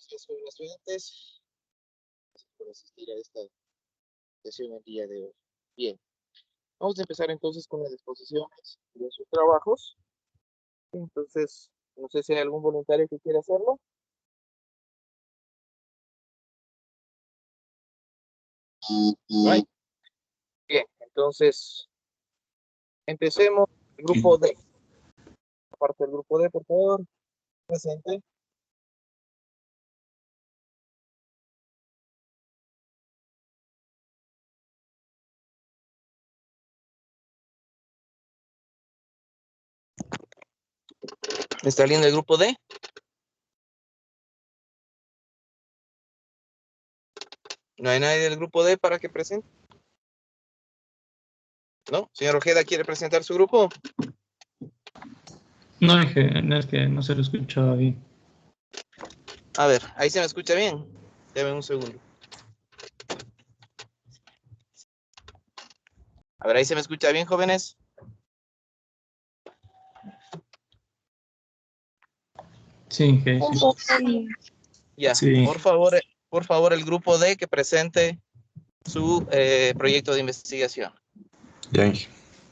buenos días, jóvenes estudiantes. Gracias por asistir a esta sesión el día de hoy. Bien, vamos a empezar entonces con las exposiciones de sus trabajos. Entonces, no sé si hay algún voluntario que quiera hacerlo. Right. Bien, entonces, empecemos. El grupo D. Aparte del grupo D, por favor, presente. ¿Está alguien del grupo D? ¿No hay nadie del grupo D para que presente? ¿No? Señor Ojeda, ¿quiere presentar su grupo? No, es que no se lo escuchaba bien. A ver, ahí se me escucha bien. Deme un segundo. A ver, ahí se me escucha bien, jóvenes. Sí, que sí. Sí. Ya, Sí. por favor, el grupo D que presente su proyecto de investigación.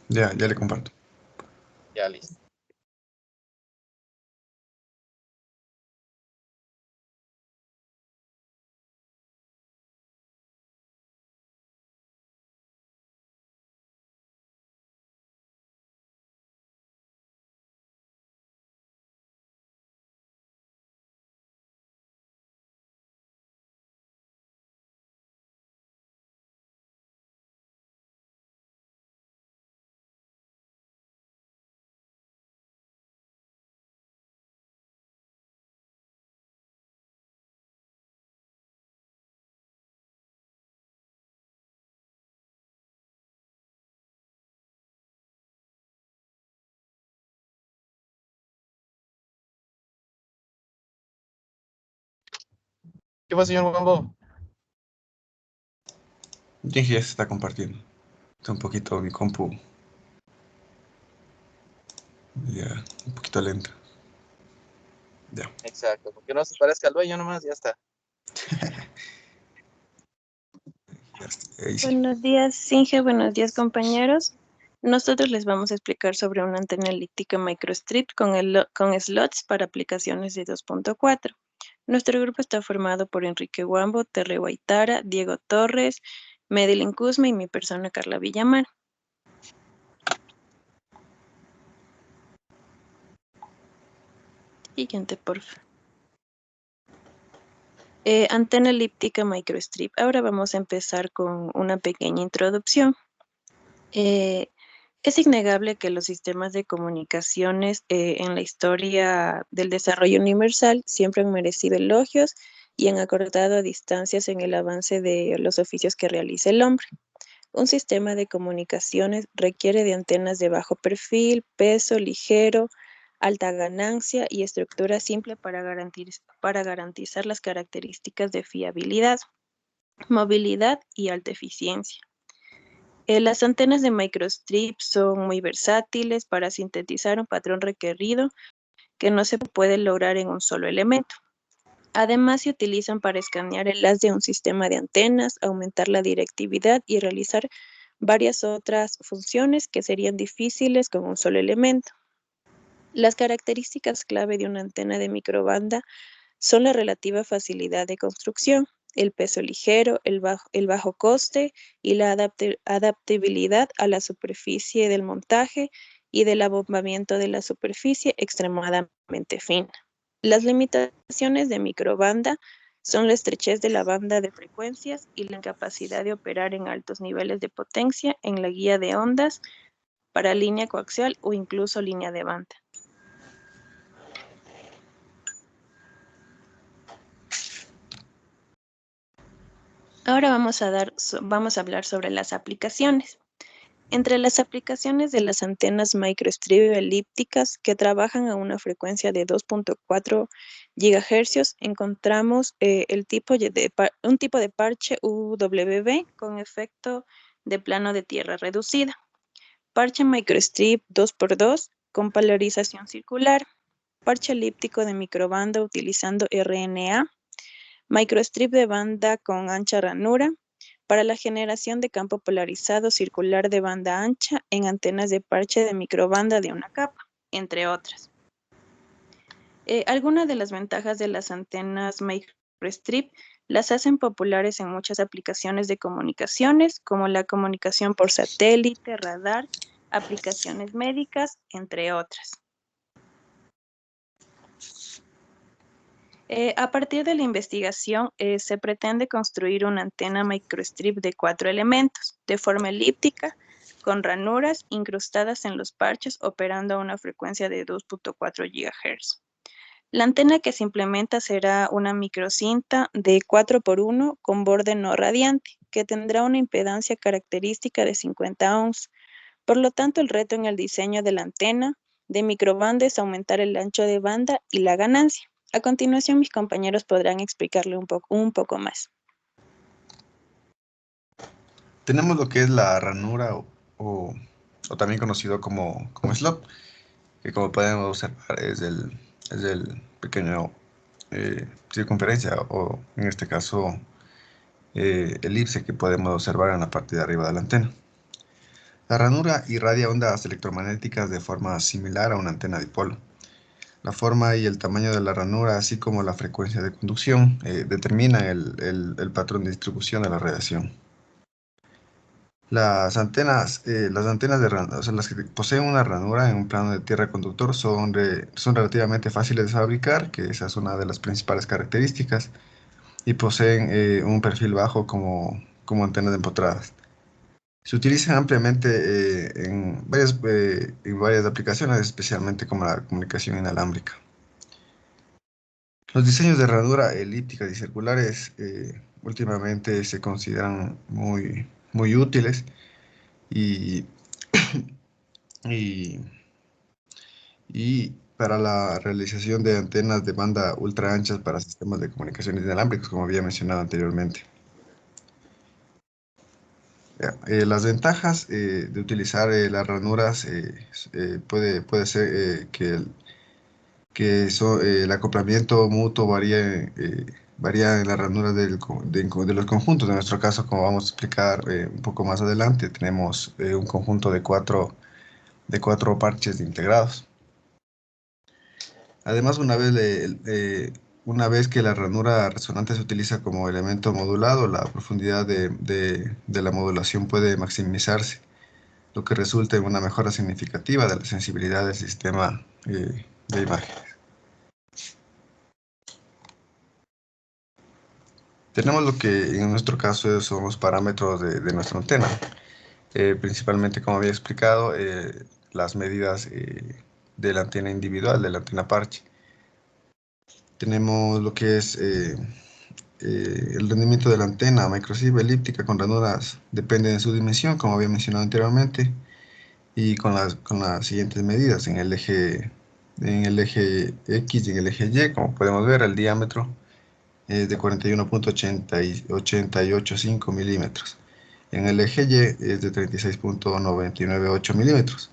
Ya le comparto. Ya, listo. ¿Qué pasa, señor Guambo? Ya se está compartiendo. Está un poquito mi compu. Ya, un poquito lenta. Ya. Exacto, porque no se parezca al dueño nomás, ya está. Ahí sí. Buenos días, Singe. Buenos días, compañeros. Nosotros les vamos a explicar sobre una antena elíptica microstrip con slots para aplicaciones de 2.4. Nuestro grupo está formado por Enrique Guambo, Terry Guaitara, Diego Torres, Medellín Cusme y mi persona Carla Villamar. Siguiente, por favor. Antena elíptica microstrip. Ahora vamos a empezar con una pequeña introducción. Es innegable que los sistemas de comunicaciones en la historia del desarrollo universal siempre han merecido elogios y han acortado distancias en el avance de los oficios que realiza el hombre. Un sistema de comunicaciones requiere de antenas de bajo perfil, peso ligero, alta ganancia y estructura simple para garantizar las características de fiabilidad, movilidad y alta eficiencia. Las antenas de microstrip son muy versátiles para sintetizar un patrón requerido que no se puede lograr en un solo elemento. Además, se utilizan para escanear el haz de un sistema de antenas, aumentar la directividad y realizar varias otras funciones que serían difíciles con un solo elemento. Las características clave de una antena de microbanda son la relativa facilidad de construcción, el peso ligero, el bajo coste y la adaptabilidad a la superficie del montaje y del abombamiento de la superficie extremadamente fina. Las limitaciones de microbanda son la estrechez de la banda de frecuencias y la incapacidad de operar en altos niveles de potencia en la guía de ondas para línea coaxial o incluso línea de banda. Ahora vamos a hablar sobre las aplicaciones. Entre las aplicaciones de las antenas microstrip elípticas que trabajan a una frecuencia de 2.4 GHz, encontramos un tipo de parche UWB con efecto de plano de tierra reducida, parche microstrip 2x2 con polarización circular, parche elíptico de microbanda utilizando RNA, Microstrip de banda con ancha ranura para la generación de campo polarizado circular de banda ancha en antenas de parche de microbanda de una capa, entre otras. Algunas de las ventajas de las antenas microstrip las hacen populares en muchas aplicaciones de comunicaciones, como la comunicación por satélite, radar, aplicaciones médicas, entre otras. A partir de la investigación, se pretende construir una antena microstrip de 4 elementos, de forma elíptica, con ranuras incrustadas en los parches, operando a una frecuencia de 2.4 GHz. La antena que se implementa será una microcinta de 4x1 con borde no radiante, que tendrá una impedancia característica de 50 ohms. Por lo tanto, el reto en el diseño de la antena de microbanda es aumentar el ancho de banda y la ganancia. A continuación, mis compañeros podrán explicarle un poco más. Tenemos lo que es la ranura o también conocido como slot, que como podemos observar es el pequeño circunferencia o en este caso elipse que podemos observar en la parte de arriba de la antena. La ranura irradia ondas electromagnéticas de forma similar a una antena dipolo. La forma y el tamaño de la ranura, así como la frecuencia de conducción, determinan el patrón de distribución de la radiación. Las antenas o sea, las que poseen una ranura en un plano de tierra conductor son relativamente fáciles de fabricar, que esa es una de las principales características, y poseen un perfil bajo como antenas empotradas. Se utilizan ampliamente en varias aplicaciones, especialmente como la comunicación inalámbrica. Los diseños de ranura elípticas y circulares últimamente se consideran muy útiles y, y, y para la realización de antenas de banda ultra anchas para sistemas de comunicaciones inalámbricos, como había mencionado anteriormente. Las ventajas de utilizar las ranuras puede ser que el acoplamiento mutuo varía en las ranuras de los conjuntos. En nuestro caso, como vamos a explicar un poco más adelante, tenemos un conjunto de cuatro parches integrados. Además, una vez que la ranura resonante se utiliza como elemento modulado, la profundidad de la modulación puede maximizarse, lo que resulta en una mejora significativa de la sensibilidad del sistema de imágenes. Tenemos lo que en nuestro caso son los parámetros de nuestra antena. Principalmente, como había explicado, las medidas de la antena individual, de la antena parche. Tenemos lo que es el rendimiento de la antena microstrip elíptica con ranuras, depende de su dimensión, como había mencionado anteriormente, y con las siguientes medidas en el eje X y en el eje Y, como podemos ver, el diámetro es de 41.885 milímetros. En el eje Y es de 36.998 milímetros.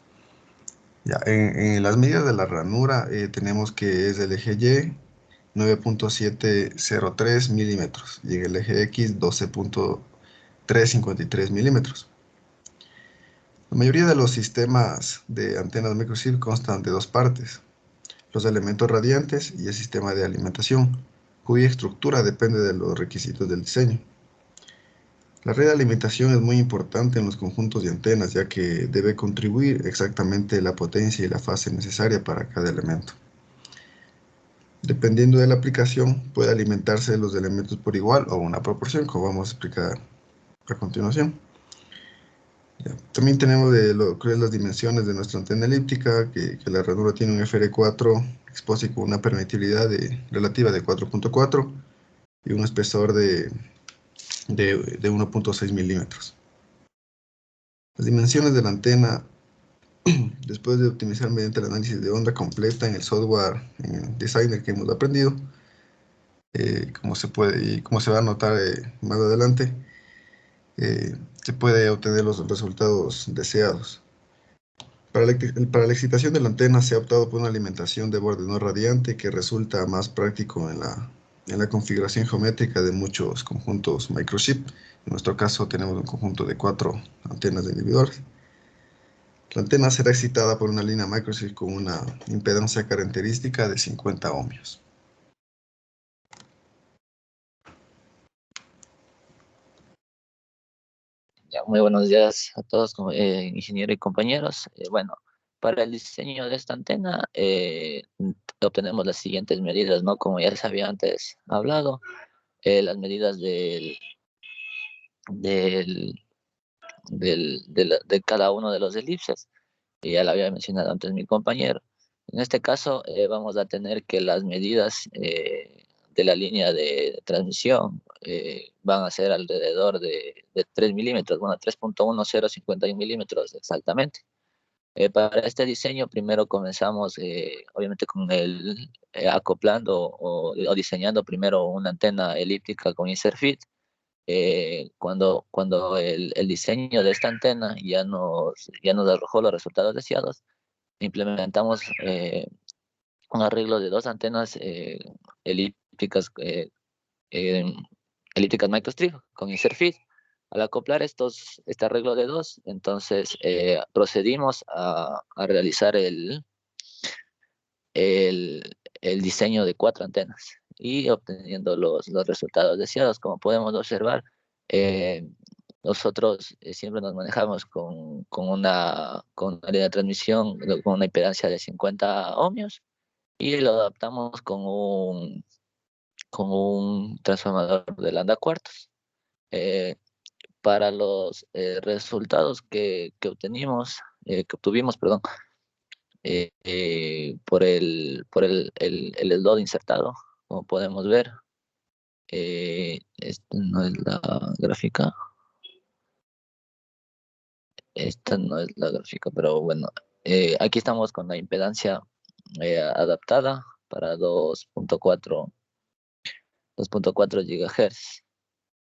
Ya, en las medidas de la ranura tenemos que es del eje Y 9.703 milímetros y en el eje X 12.353 milímetros. La mayoría de los sistemas de antenas microstrip constan de dos partes, los elementos radiantes y el sistema de alimentación, cuya estructura depende de los requisitos del diseño. La red de alimentación es muy importante en los conjuntos de antenas, ya que debe contribuir exactamente la potencia y la fase necesaria para cada elemento. Dependiendo de la aplicación, puede alimentarse de los elementos por igual o una proporción, como vamos a explicar a continuación. También tenemos lo que es las dimensiones de nuestra antena elíptica, que la ranura tiene un FR4 Exposi con una permitibilidad relativa de 4.4 y un espesor de 1.6 milímetros. Las dimensiones de la antena, después de optimizar mediante el análisis de onda completa en el software Designer que hemos aprendido, como se va a notar más adelante, se puede obtener los resultados deseados. Para la excitación de la antena se ha optado por una alimentación de borde no radiante que resulta más práctico en la en la configuración geométrica de muchos conjuntos microchip. En nuestro caso tenemos un conjunto de 4 antenas de inhibidores. La antena será excitada por una línea microchip con una impedancia característica de 50 ohmios. Ya, muy buenos días a todos, ingeniero y compañeros. Bueno, para el diseño de esta antena obtenemos las siguientes medidas, ¿no? Como ya les había antes hablado, las medidas del, de cada uno de los elipses, y ya lo había mencionado antes mi compañero. En este caso vamos a tener que las medidas de la línea de transmisión van a ser alrededor de 3 milímetros, bueno, 3.1051 milímetros exactamente. Para este diseño primero comenzamos obviamente con el acoplando o diseñando primero una antena elíptica con insert fit. Cuando el diseño de esta antena ya nos arrojó los resultados deseados, implementamos un arreglo de 2 antenas elípticas, elípticas microstrip con insert fit. Al acoplar este arreglo de 2, entonces procedimos a realizar el diseño de 4 antenas y obteniendo los resultados deseados. Como podemos observar, nosotros siempre nos manejamos con una línea de transmisión con una impedancia de 50 ohmios y lo adaptamos con un transformador de lambda cuartos. Para los resultados que obtuvimos, perdón, por el slot insertado, como podemos ver. Esta no es la gráfica. Esta no es la gráfica, pero bueno, aquí estamos con la impedancia adaptada para 2.4 GHz.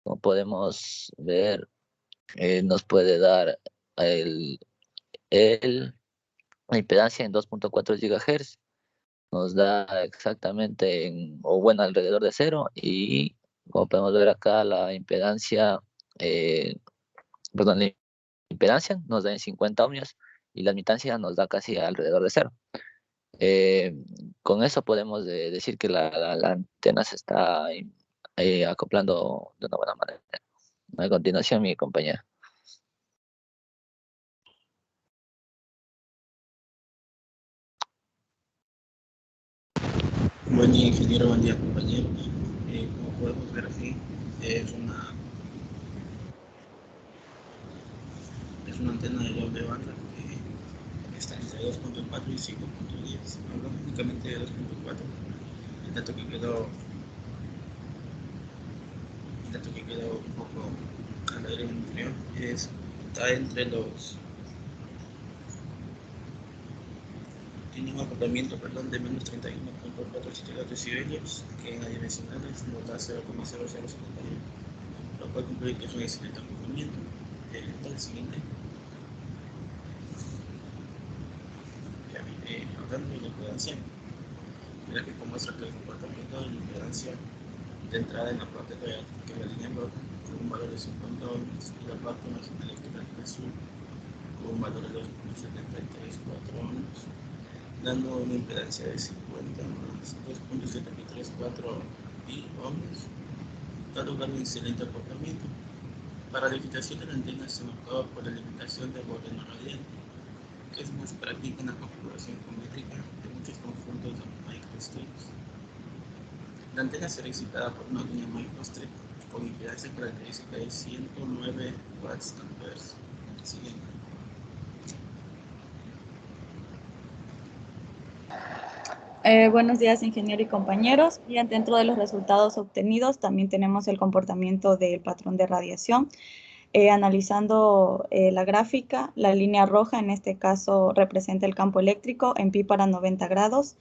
Como podemos ver, nos puede dar la impedancia en 2.4 GHz. Nos da exactamente, o bueno, alrededor de 0. Y como podemos ver acá, la impedancia, perdón, la impedancia nos da en 50 ohmios y la admitancia nos da casi alrededor de 0. Con eso podemos decir que la antena se está acoplando de una buena manera. A continuación, mi compañera. Buen día, ingeniero, buen día, compañeros. Como podemos ver aquí, es una antena de doble banda que está entre 2.4 y 5.10. Hablamos únicamente de 2.4. El dato que quedó un poco al aire inferior está entre los... Tiene un acoplamiento, de menos 31.472 decibelios, que en adimensionales nos da 0.0071, lo cual concluye que es un excelente acoplamiento. El siguiente. Hablando de la impedancia, el gráfico muestra que el comportamiento de la impedancia de entrada en la parte que la línea roja con un valor de 50 ohms y la parte marginal electrónica azul con un valor de 2.734 ohms, dando una impedancia de 50 más 2.734 ohms, da lugar a un excelente acoplamiento. Para la limitación de la antena se optaba por la limitación de borde no radial, que es más práctica en la configuración geométrica de muchos conjuntos de microstrips. La antena será excitada por una línea microstrip con impedancia característica de 109 watts amperes. Siguiente. Buenos días, ingeniero y compañeros. Bien, dentro de los resultados obtenidos también tenemos el comportamiento del patrón de radiación. Analizando la gráfica, la línea roja en este caso representa el campo eléctrico en pi para 90 grados,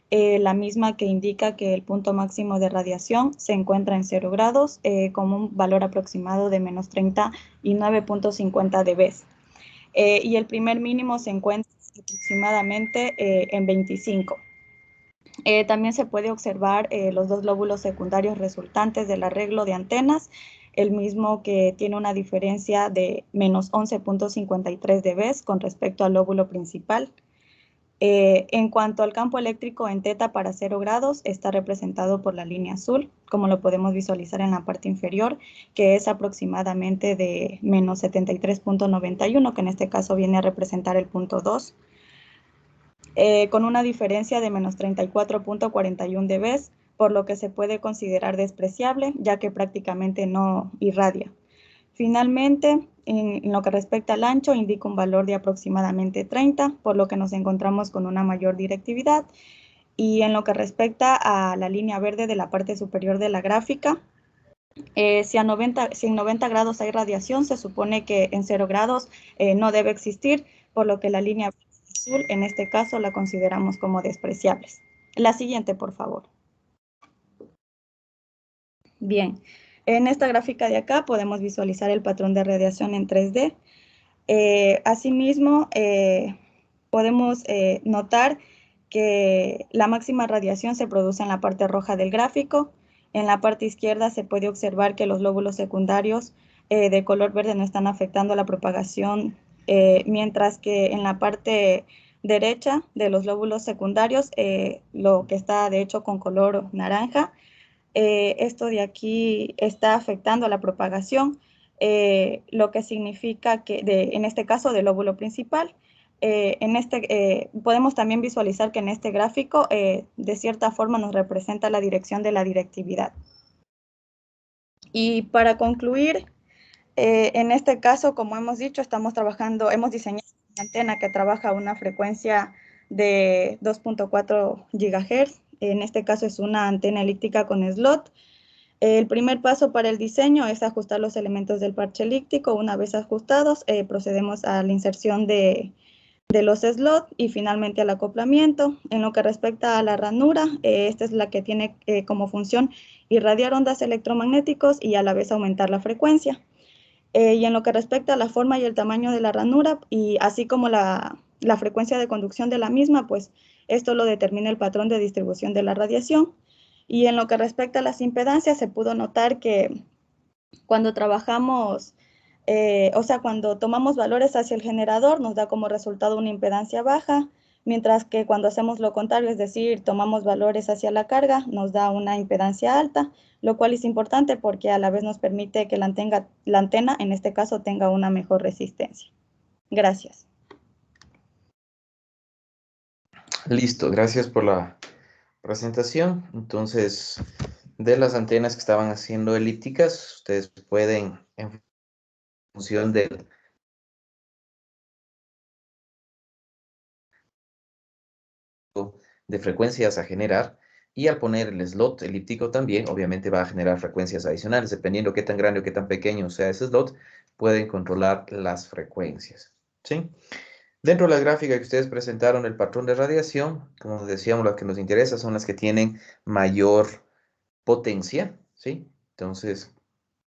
la misma que indica que el punto máximo de radiación se encuentra en 0 grados con un valor aproximado de menos 39.50 dB. Y el primer mínimo se encuentra aproximadamente en 25. También se puede observar los dos lóbulos secundarios resultantes del arreglo de antenas, el mismo que tiene una diferencia de menos 11.53 dB con respecto al lóbulo principal. En cuanto al campo eléctrico en teta para 0 grados, está representado por la línea azul, como lo podemos visualizar en la parte inferior, que es aproximadamente de menos 73.91, que en este caso viene a representar el punto 2. Con una diferencia de menos 34.41 dB, por lo que se puede considerar despreciable, ya que prácticamente no irradia. Finalmente, en lo que respecta al ancho, indica un valor de aproximadamente 30, por lo que nos encontramos con una mayor directividad. Y en lo que respecta a la línea verde de la parte superior de la gráfica, si en 90 grados hay radiación, se supone que en 0 grados no debe existir, por lo que la línea azul, en este caso, la consideramos como despreciables. La siguiente, por favor. Bien, en esta gráfica de acá podemos visualizar el patrón de radiación en 3D. Asimismo, podemos notar que la máxima radiación se produce en la parte roja del gráfico. En la parte izquierda se puede observar que los lóbulos secundarios de color verde no están afectando la propagación, mientras que en la parte derecha de los lóbulos secundarios, lo que está de hecho con color naranja, esto de aquí está afectando a la propagación, lo que significa que, en este caso, del lóbulo principal. Podemos también visualizar que en este gráfico, de cierta forma, nos representa la dirección de la directividad. Y para concluir, en este caso, como hemos dicho, hemos diseñado una antena que trabaja a una frecuencia de 2.4 GHz. En este caso es una antena elíptica con slot. El primer paso para el diseño es ajustar los elementos del parche elíptico. Una vez ajustados, procedemos a la inserción de los slots y finalmente al acoplamiento. En lo que respecta a la ranura, esta es la que tiene como función irradiar ondas electromagnéticos y a la vez aumentar la frecuencia. Y en lo que respecta a la forma y el tamaño de la ranura, y así como la frecuencia de conducción de la misma, pues esto lo determina el patrón de distribución de la radiación. Y en lo que respecta a las impedancias, se pudo notar que cuando trabajamos, cuando tomamos valores hacia el generador, nos da como resultado una impedancia baja, mientras que cuando hacemos lo contrario, es decir, tomamos valores hacia la carga, nos da una impedancia alta, lo cual es importante porque a la vez nos permite que la antena, en este caso, tenga una mejor resistencia. Gracias. Listo, gracias por la presentación. Entonces, de las antenas que estaban haciendo elípticas, ustedes pueden, en función de frecuencias a generar, y al poner el slot elíptico también, obviamente va a generar frecuencias adicionales. Dependiendo qué tan grande o qué tan pequeño sea ese slot, pueden controlar las frecuencias, ¿sí? Dentro de la gráfica que ustedes presentaron, el patrón de radiación, como decíamos, las que nos interesa son las que tienen mayor potencia, ¿sí? Entonces,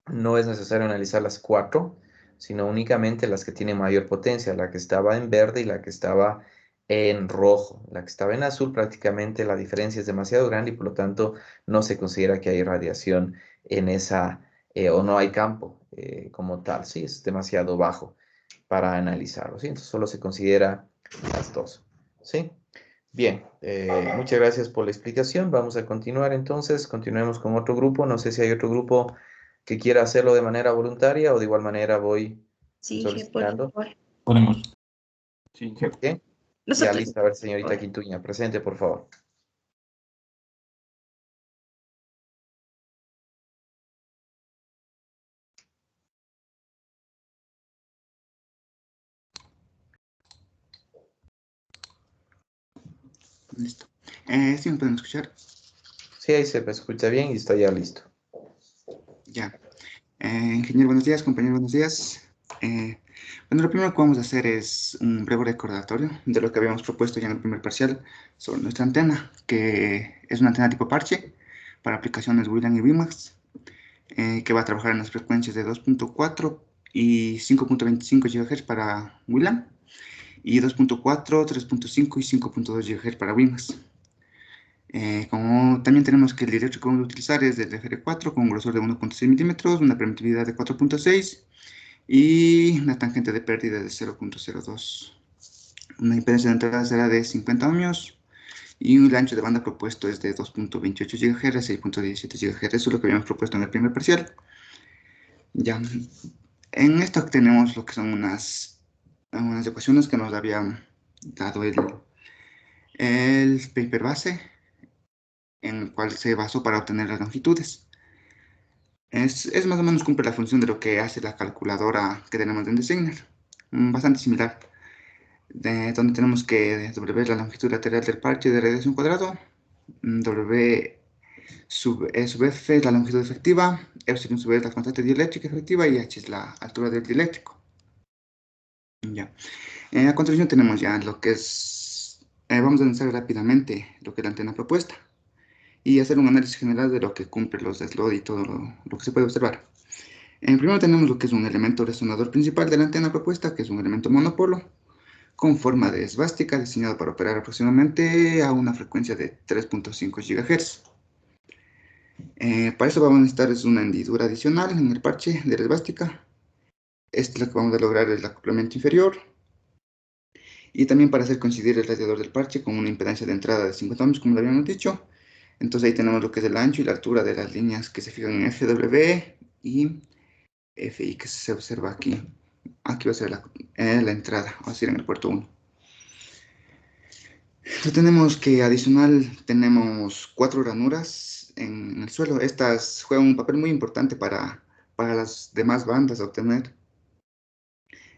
no es necesario analizar las 4, sino únicamente las que tienen mayor potencia, la que estaba en verde y la que estaba en rojo. La que estaba en azul, prácticamente la diferencia es demasiado grande y por lo tanto no se considera que hay radiación en esa, o no hay campo como tal, ¿sí? Es demasiado bajo para analizarlo, ¿sí? Entonces solo se considera las 2, ¿sí? Bien, muchas gracias por la explicación. Vamos a continuar entonces, continuemos con otro grupo. No sé si hay otro grupo que quiera hacerlo de manera voluntaria o de igual manera voy solicitando. Podemos. Sí, Bien, ya lista. A ver, señorita Quintuña, presente, por favor. Listo. ¿Sí me pueden escuchar? Sí, ahí se me escucha bien y está ya listo. Ya. Ingeniero, buenos días. Compañero, buenos días. Bueno, lo primero que vamos a hacer es un breve recordatorio de lo que habíamos propuesto ya en el primer parcial sobre nuestra antena, que es una antena tipo parche para aplicaciones WLAN y WiMAX, que va a trabajar en las frecuencias de 2.4 y 5.25 GHz para WLAN y 2.4, 3.5 y 5.2 GHz para WiMAX. Como también tenemos que el dieléctrico que vamos a utilizar es del FR4 con un grosor de 1.6 milímetros, una permitividad de 4.6 y una tangente de pérdida de 0.02. Una impedancia de entrada será de 50 ohmios y el ancho de banda propuesto es de 2.28 GHz, 6.17 GHz, eso es lo que habíamos propuesto en el primer parcial. Ya, en esto tenemos lo que son unas ecuaciones que nos había dado el paper base, en el cual se basó para obtener las longitudes. Es más o menos cumple la función de lo que hace la calculadora que tenemos en Designer, bastante similar, donde tenemos que W es la longitud lateral del parche de radiación cuadrado, W sub F es la longitud efectiva, epsilon sub E es la constante dieléctrica efectiva y H es la altura del dieléctrico. Ya. A continuación tenemos ya lo que es, vamos a analizar rápidamente lo que es la antena propuesta y hacer un análisis general de lo que cumple los slot y todo lo que se puede observar. Primero tenemos lo que es un elemento resonador principal de la antena propuesta, que es un elemento monopolo, con forma de esvástica, diseñado para operar aproximadamente a una frecuencia de 3.5 GHz. Para eso vamos a necesitar es una hendidura adicional en el parche de la esvástica. Esto es lo que vamos a lograr el acoplamiento inferior. Y también para hacer coincidir el radiador del parche con una impedancia de entrada de 50 ohms, como lo habíamos dicho. Entonces ahí tenemos lo que es el ancho y la altura de las líneas que se fijan en FW y FI que se observa aquí. Aquí va a ser la entrada, va a ser en el puerto 1. Entonces tenemos que adicional tenemos 4 ranuras en el suelo. Estas juegan un papel muy importante para las demás bandas a obtener.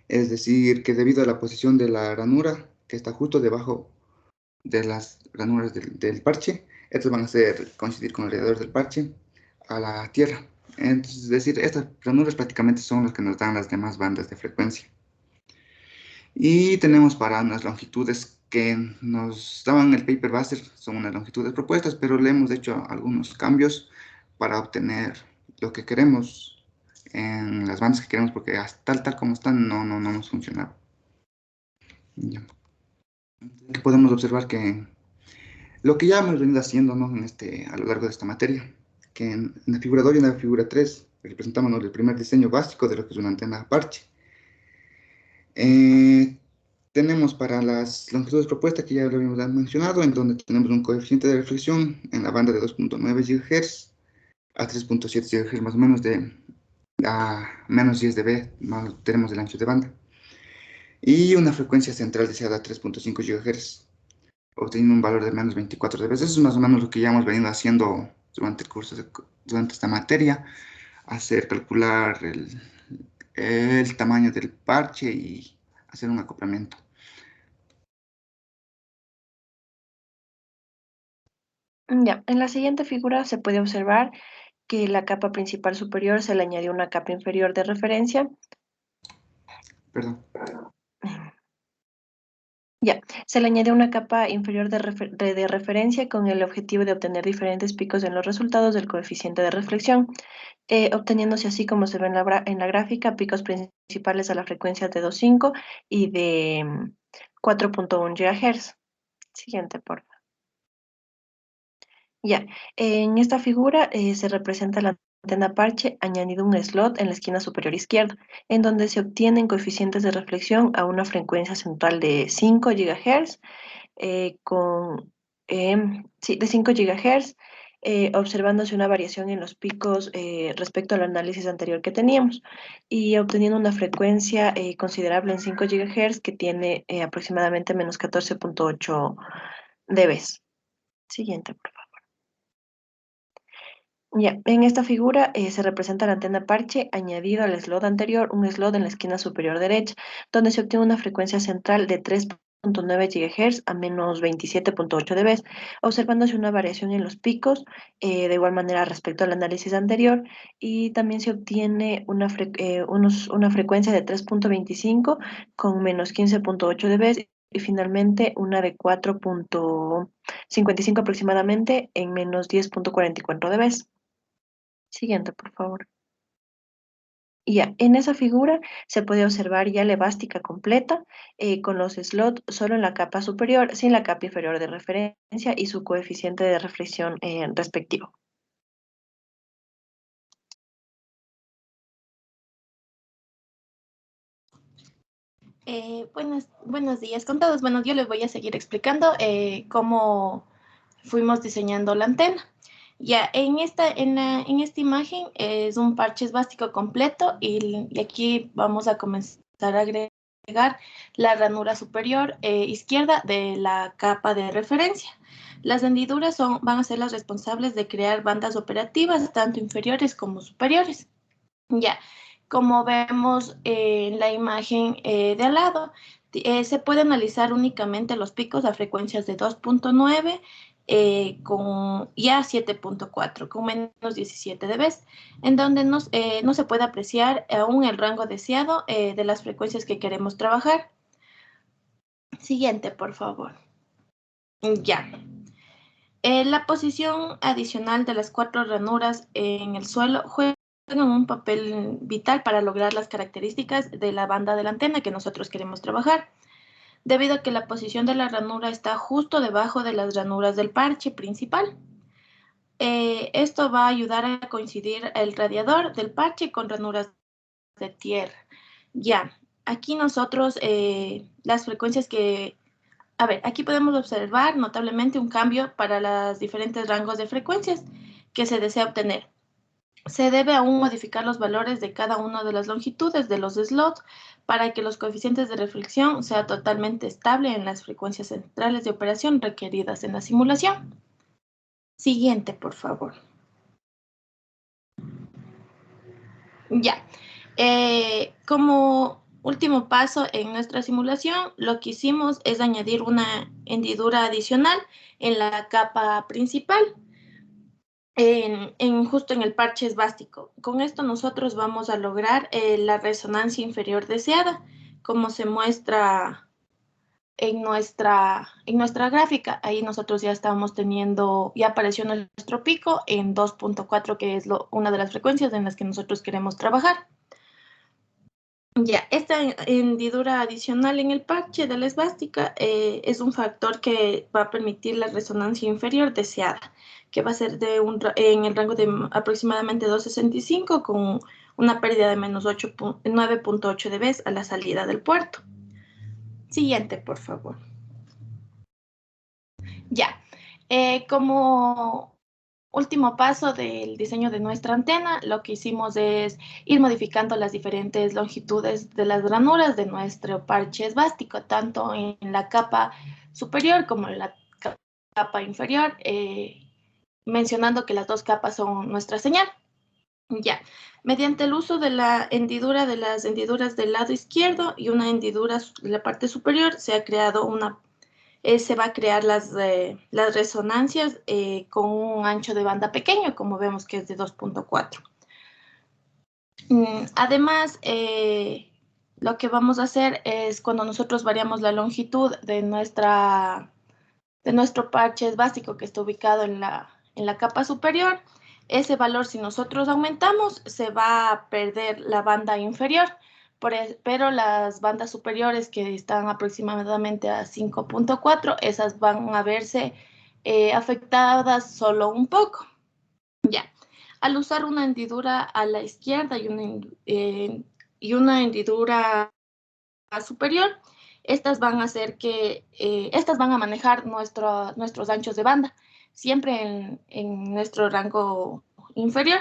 Es decir, que debido a la posición de la ranura, que está justo debajo de las ranuras del parche, estos van a hacer coincidir con el radiador del parche a la Tierra. Entonces, es decir, estas ranuras prácticamente son las que nos dan las demás bandas de frecuencia. Y tenemos para unas longitudes que nos daban el paper base, son unas longitudes propuestas, pero le hemos hecho algunos cambios para obtener lo que queremos en las bandas que queremos, porque tal como están no nos funcionaba. Ya. Podemos observar que lo que ya hemos venido haciendo, ¿no? a lo largo de esta materia, que en la figura 2 y en la figura 3 representamos, ¿no?, el primer diseño básico de lo que es una antena parche. Tenemos para las longitudes propuestas, que ya lo habíamos mencionado, en donde tenemos un coeficiente de reflexión en la banda de 2.9 GHz a 3.7 GHz, más o menos a menos 10 dB, no tenemos el ancho de banda. Y una frecuencia central deseada a 3.5 GHz, obteniendo un valor de menos 24 dB. Eso es más o menos lo que ya hemos venido haciendo durante el curso, durante esta materia, hacer calcular el tamaño del parche y hacer un acoplamiento. Ya, en la siguiente figura se puede observar que la capa principal superior se le añadió una capa inferior de referencia. Perdón. Ya, se le añadió una capa inferior de referencia con el objetivo de obtener diferentes picos en los resultados del coeficiente de reflexión, obteniéndose así, como se ve en la gráfica, picos principales a la frecuencia de 2.5 y de 4.1 GHz. Siguiente, por favor. Ya, en esta figura se representa la antena parche añadido un slot en la esquina superior izquierda, en donde se obtienen coeficientes de reflexión a una frecuencia central de 5 GHz, de 5 GHz, observándose una variación en los picos respecto al análisis anterior que teníamos, y obteniendo una frecuencia considerable en 5 GHz que tiene aproximadamente menos 14.8 dB. Siguiente, por favor. Ya, en esta figura se representa la antena parche añadido al slot anterior, un slot en la esquina superior derecha, donde se obtiene una frecuencia central de 3.9 GHz a menos 27.8 dB, observándose una variación en los picos, de igual manera respecto al análisis anterior, y también se obtiene una frecuencia de 3.25 con menos 15.8 dB, y finalmente una de 4.55 aproximadamente en menos 10.44 dB. Siguiente, por favor. Ya, en esa figura se puede observar ya la evástica completa con los slots solo en la capa superior, sin la capa inferior de referencia y su coeficiente de reflexión respectivo. Buenos días con todos. Bueno, yo les voy a seguir explicando cómo fuimos diseñando la antena. Ya, en esta imagen es un parche esvástico completo y aquí vamos a comenzar a agregar la ranura superior izquierda de la capa de referencia. Las hendiduras van a ser las responsables de crear bandas operativas, tanto inferiores como superiores. Ya, como vemos en la imagen de al lado, se puede analizar únicamente los picos a frecuencias de 2.9 y a 7.4 con menos 17 dB, en donde no se puede apreciar aún el rango deseado de las frecuencias que queremos trabajar. Siguiente, por favor. Ya. La posición adicional de las 4 ranuras en el suelo juega un papel vital para lograr las características de la banda de la antena que nosotros queremos trabajar, debido a que la posición de la ranura está justo debajo de las ranuras del parche principal. Esto va a ayudar a coincidir el radiador del parche con ranuras de tierra. Ya, aquí nosotros las frecuencias que... A ver, aquí podemos observar notablemente un cambio para los diferentes rangos de frecuencias que se desea obtener. Se debe aún modificar los valores de cada una de las longitudes de los slots para que los coeficientes de reflexión sean totalmente estables en las frecuencias centrales de operación requeridas en la simulación. Siguiente, por favor. Ya. Como último paso en nuestra simulación, lo que hicimos es añadir una hendidura adicional en la capa principal. Justo en el parche esvástico. Con esto nosotros vamos a lograr la resonancia inferior deseada, como se muestra en nuestra gráfica. Ahí nosotros ya estamos teniendo, ya apareció nuestro pico en 2.4, que es una de las frecuencias en las que nosotros queremos trabajar. Ya, esta hendidura adicional en el parche de la esvástica es un factor que va a permitir la resonancia inferior deseada, que va a ser en el rango de aproximadamente 2.65 con una pérdida de menos 9.8 dB a la salida del puerto. Siguiente, por favor. Ya, como último paso del diseño de nuestra antena, lo que hicimos es ir modificando las diferentes longitudes de las ranuras de nuestro parche esvástico, tanto en la capa superior como en la capa inferior, mencionando que las dos capas son nuestra señal. Ya, mediante el uso de la hendidura de las hendiduras del lado izquierdo y una hendidura de la parte superior, se ha creado se va a crear las resonancias con un ancho de banda pequeño, como vemos que es de 2.4. Además, lo que vamos a hacer es cuando nosotros variamos la longitud de nuestro parche esvástico que está ubicado en la capa superior, ese valor, si nosotros aumentamos, se va a perder la banda inferior. Pero las bandas superiores que están aproximadamente a 5.4, esas van a verse afectadas solo un poco. Ya, al usar una hendidura a la izquierda y una hendidura superior, estas van a hacer estas van a manejar nuestros anchos de banda, siempre en nuestro rango inferior.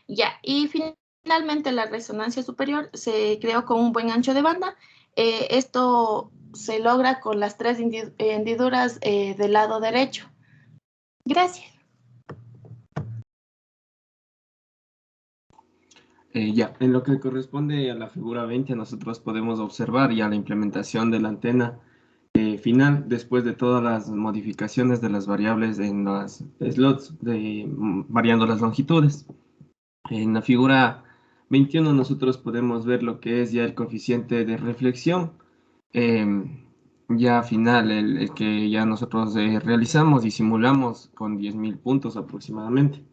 Ya, y finalmente, la resonancia superior se creó con un buen ancho de banda. Esto se logra con las 3 hendiduras del lado derecho. Gracias. Ya, en lo que corresponde a la figura 20, nosotros podemos observar ya la implementación de la antena final después de todas las modificaciones de las variables en los slots, variando las longitudes. En la figura 21 nosotros podemos ver lo que es ya el coeficiente de reflexión, ya final, el que ya nosotros realizamos y simulamos con 10.000 puntos aproximadamente.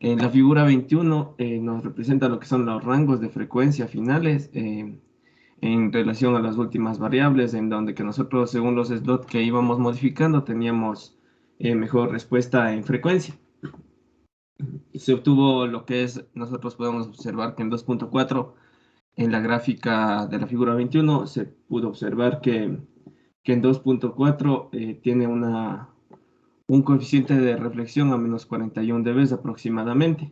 En la figura 21 nos representa lo que son los rangos de frecuencia finales en relación a las últimas variables, en donde que nosotros, según los slots que íbamos modificando, teníamos mejor respuesta en frecuencia. Se obtuvo lo que es, nosotros podemos observar que en 2.4, en la gráfica de la figura 21, se pudo observar que en 2.4 tiene un coeficiente de reflexión a menos 41 dB aproximadamente.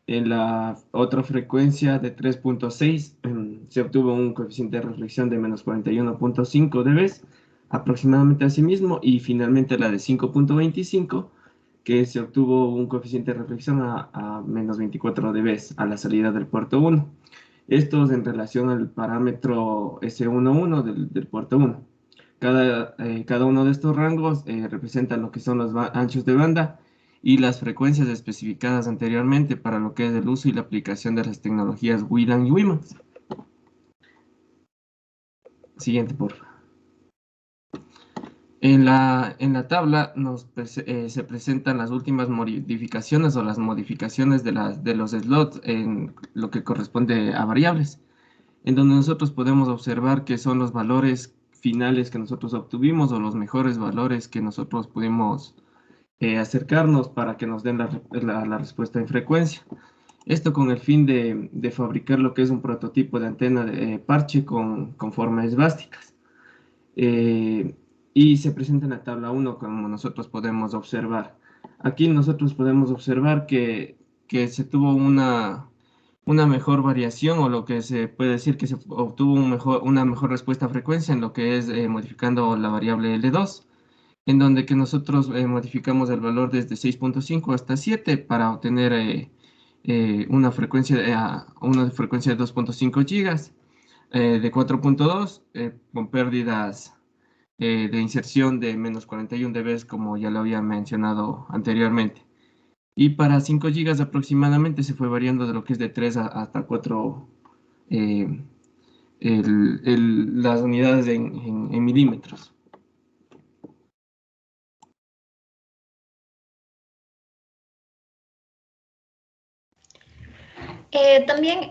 En la otra frecuencia de 3.6 se obtuvo un coeficiente de reflexión de menos 41.5 dB aproximadamente así mismo, y finalmente la de 5.25, que se obtuvo un coeficiente de reflexión a menos 24 dB a la salida del puerto 1. Esto es en relación al parámetro S11 del puerto 1. Cada uno de estos rangos representa lo que son los anchos de banda y las frecuencias especificadas anteriormente para lo que es el uso y la aplicación de las tecnologías WLAN y WiMAX. Siguiente, por favor. En la tabla se presentan las últimas modificaciones o las modificaciones de los slots en lo que corresponde a variables, en donde nosotros podemos observar que son los valores finales que nosotros obtuvimos o los mejores valores que nosotros pudimos acercarnos para que nos den la respuesta en frecuencia. Esto con el fin de fabricar lo que es un prototipo de antena de parche con formas esvásticas. Y se presenta en la tabla 1 como nosotros podemos observar. Aquí nosotros podemos observar que se tuvo una mejor variación, o lo que se puede decir que se obtuvo una mejor respuesta a frecuencia en lo que es modificando la variable L2, en donde que nosotros modificamos el valor desde 6.5 hasta 7 para obtener una frecuencia de 2.5 gigas de 4.2 con pérdidas de inserción de menos 41 dB, como ya lo había mencionado anteriormente. Y para 5 gigas aproximadamente se fue variando de lo que es de 3 hasta 4 las unidades en milímetros. También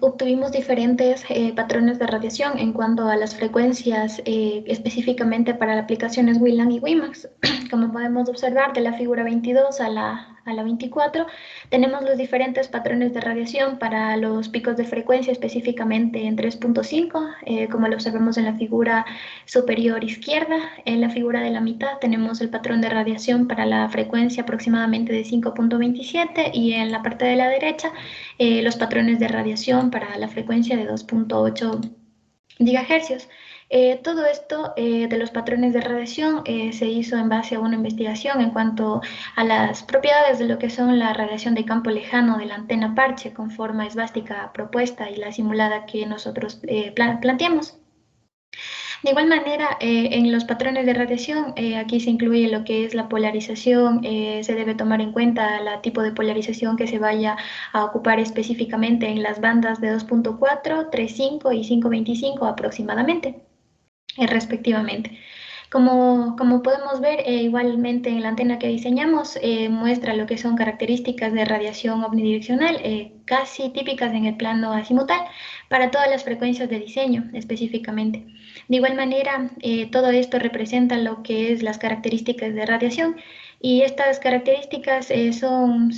obtuvimos diferentes patrones de radiación en cuanto a las frecuencias específicamente para las aplicaciones WLAN y WiMAX. Como podemos observar de la figura 22 a la 24, tenemos los diferentes patrones de radiación para los picos de frecuencia específicamente en 3.5, como lo observamos en la figura superior izquierda. En la figura de la mitad tenemos el patrón de radiación para la frecuencia aproximadamente de 5.27, y en la parte de la derecha los patrones de radiación para la frecuencia de 2.8 GHz. Todo esto de los patrones de radiación se hizo en base a una investigación en cuanto a las propiedades de lo que son la radiación de campo lejano de la antena parche con forma esvástica propuesta y la simulada que nosotros planteamos. De igual manera, en los patrones de radiación, aquí se incluye lo que es la polarización. Se debe tomar en cuenta el tipo de polarización que se vaya a ocupar específicamente en las bandas de 2.4, 3.5 y 5.25 aproximadamente, respectivamente. Como podemos ver, igualmente en la antena que diseñamos muestra lo que son características de radiación omnidireccional casi típicas en el plano azimutal para todas las frecuencias de diseño específicamente. De igual manera, todo esto representa lo que es las características de radiación, y estas características son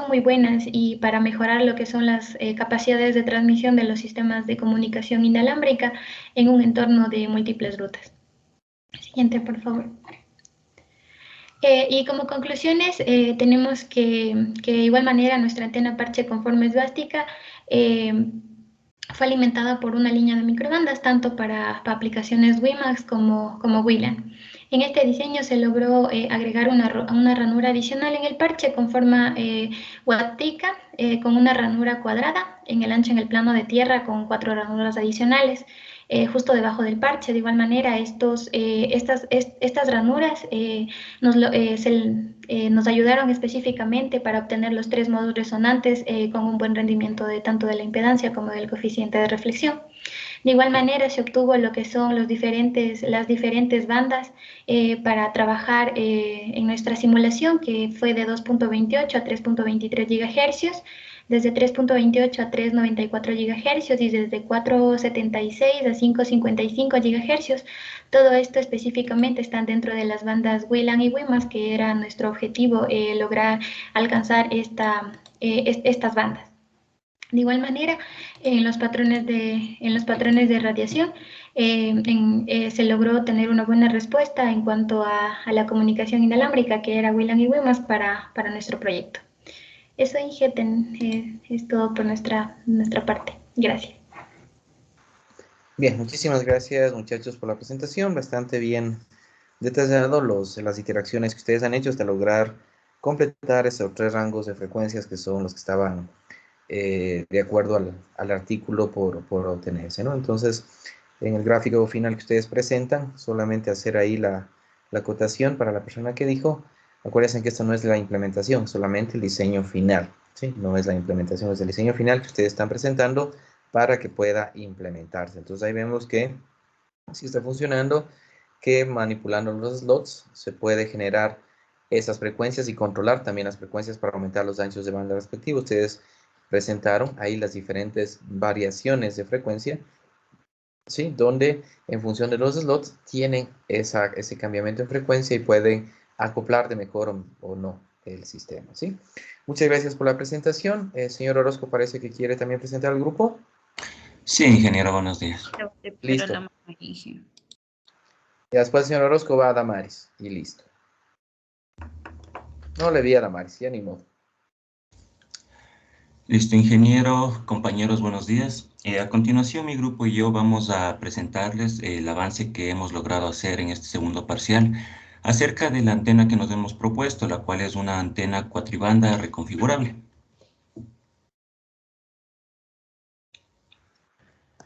muy buenas y para mejorar lo que son las capacidades de transmisión de los sistemas de comunicación inalámbrica en un entorno de múltiples rutas. Siguiente, por favor. Y como conclusiones, tenemos que de igual manera nuestra antena parche con forma esvástica fue alimentada por una línea de microbandas, tanto para aplicaciones WiMAX como WLAN. En este diseño se logró agregar una ranura adicional en el parche con forma guatica, con una ranura cuadrada en el ancho en el plano de tierra con 4 ranuras adicionales. Justo debajo del parche. De igual manera, estas ranuras nos ayudaron específicamente para obtener los 3 modos resonantes con un buen rendimiento tanto de la impedancia como del coeficiente de reflexión. De igual manera se obtuvo lo que son las diferentes bandas para trabajar en nuestra simulación, que fue de 2.28 a 3.23 GHz, desde 3.28 a 3.94 GHz y desde 4.76 a 5.55 GHz. Todo esto específicamente están dentro de las bandas WLAN y WiMAX, que era nuestro objetivo lograr alcanzar estas bandas. De igual manera, en los patrones de radiación se logró tener una buena respuesta en cuanto a la comunicación inalámbrica, que era WLAN y WiMAX para nuestro proyecto. Eso, Inge, es todo por nuestra parte. Gracias. Bien, muchísimas gracias, muchachos, por la presentación. Bastante bien detallado las interacciones que ustedes han hecho hasta lograr completar esos 3 rangos de frecuencias que son los que estaban de acuerdo al artículo por obtenerse, ¿no? Entonces, en el gráfico final que ustedes presentan, solamente hacer ahí la acotación para la persona que dijo. Acuérdense que esto no es la implementación, solamente el diseño final, ¿sí? No es la implementación, es el diseño final que ustedes están presentando para que pueda implementarse. Entonces, ahí vemos que si está funcionando, que manipulando los slots se puede generar esas frecuencias y controlar también las frecuencias para aumentar los anchos de banda respectivos. Ustedes presentaron ahí las diferentes variaciones de frecuencia, ¿sí? Donde en función de los slots tienen ese cambiamiento en frecuencia y pueden acoplar de mejor o no el sistema, ¿sí? Muchas gracias por la presentación. Señor Orozco, parece que quiere también presentar al grupo. Sí, ingeniero, buenos días. Listo. Y después el señor Orozco va a Damaris y listo. No le vi a Damaris, ya ni modo. Listo, ingeniero, compañeros, buenos días. A continuación, mi grupo y yo vamos a presentarles el avance que hemos logrado hacer en este segundo parcial acerca de la antena que nos hemos propuesto, la cual es una antena cuatribanda reconfigurable.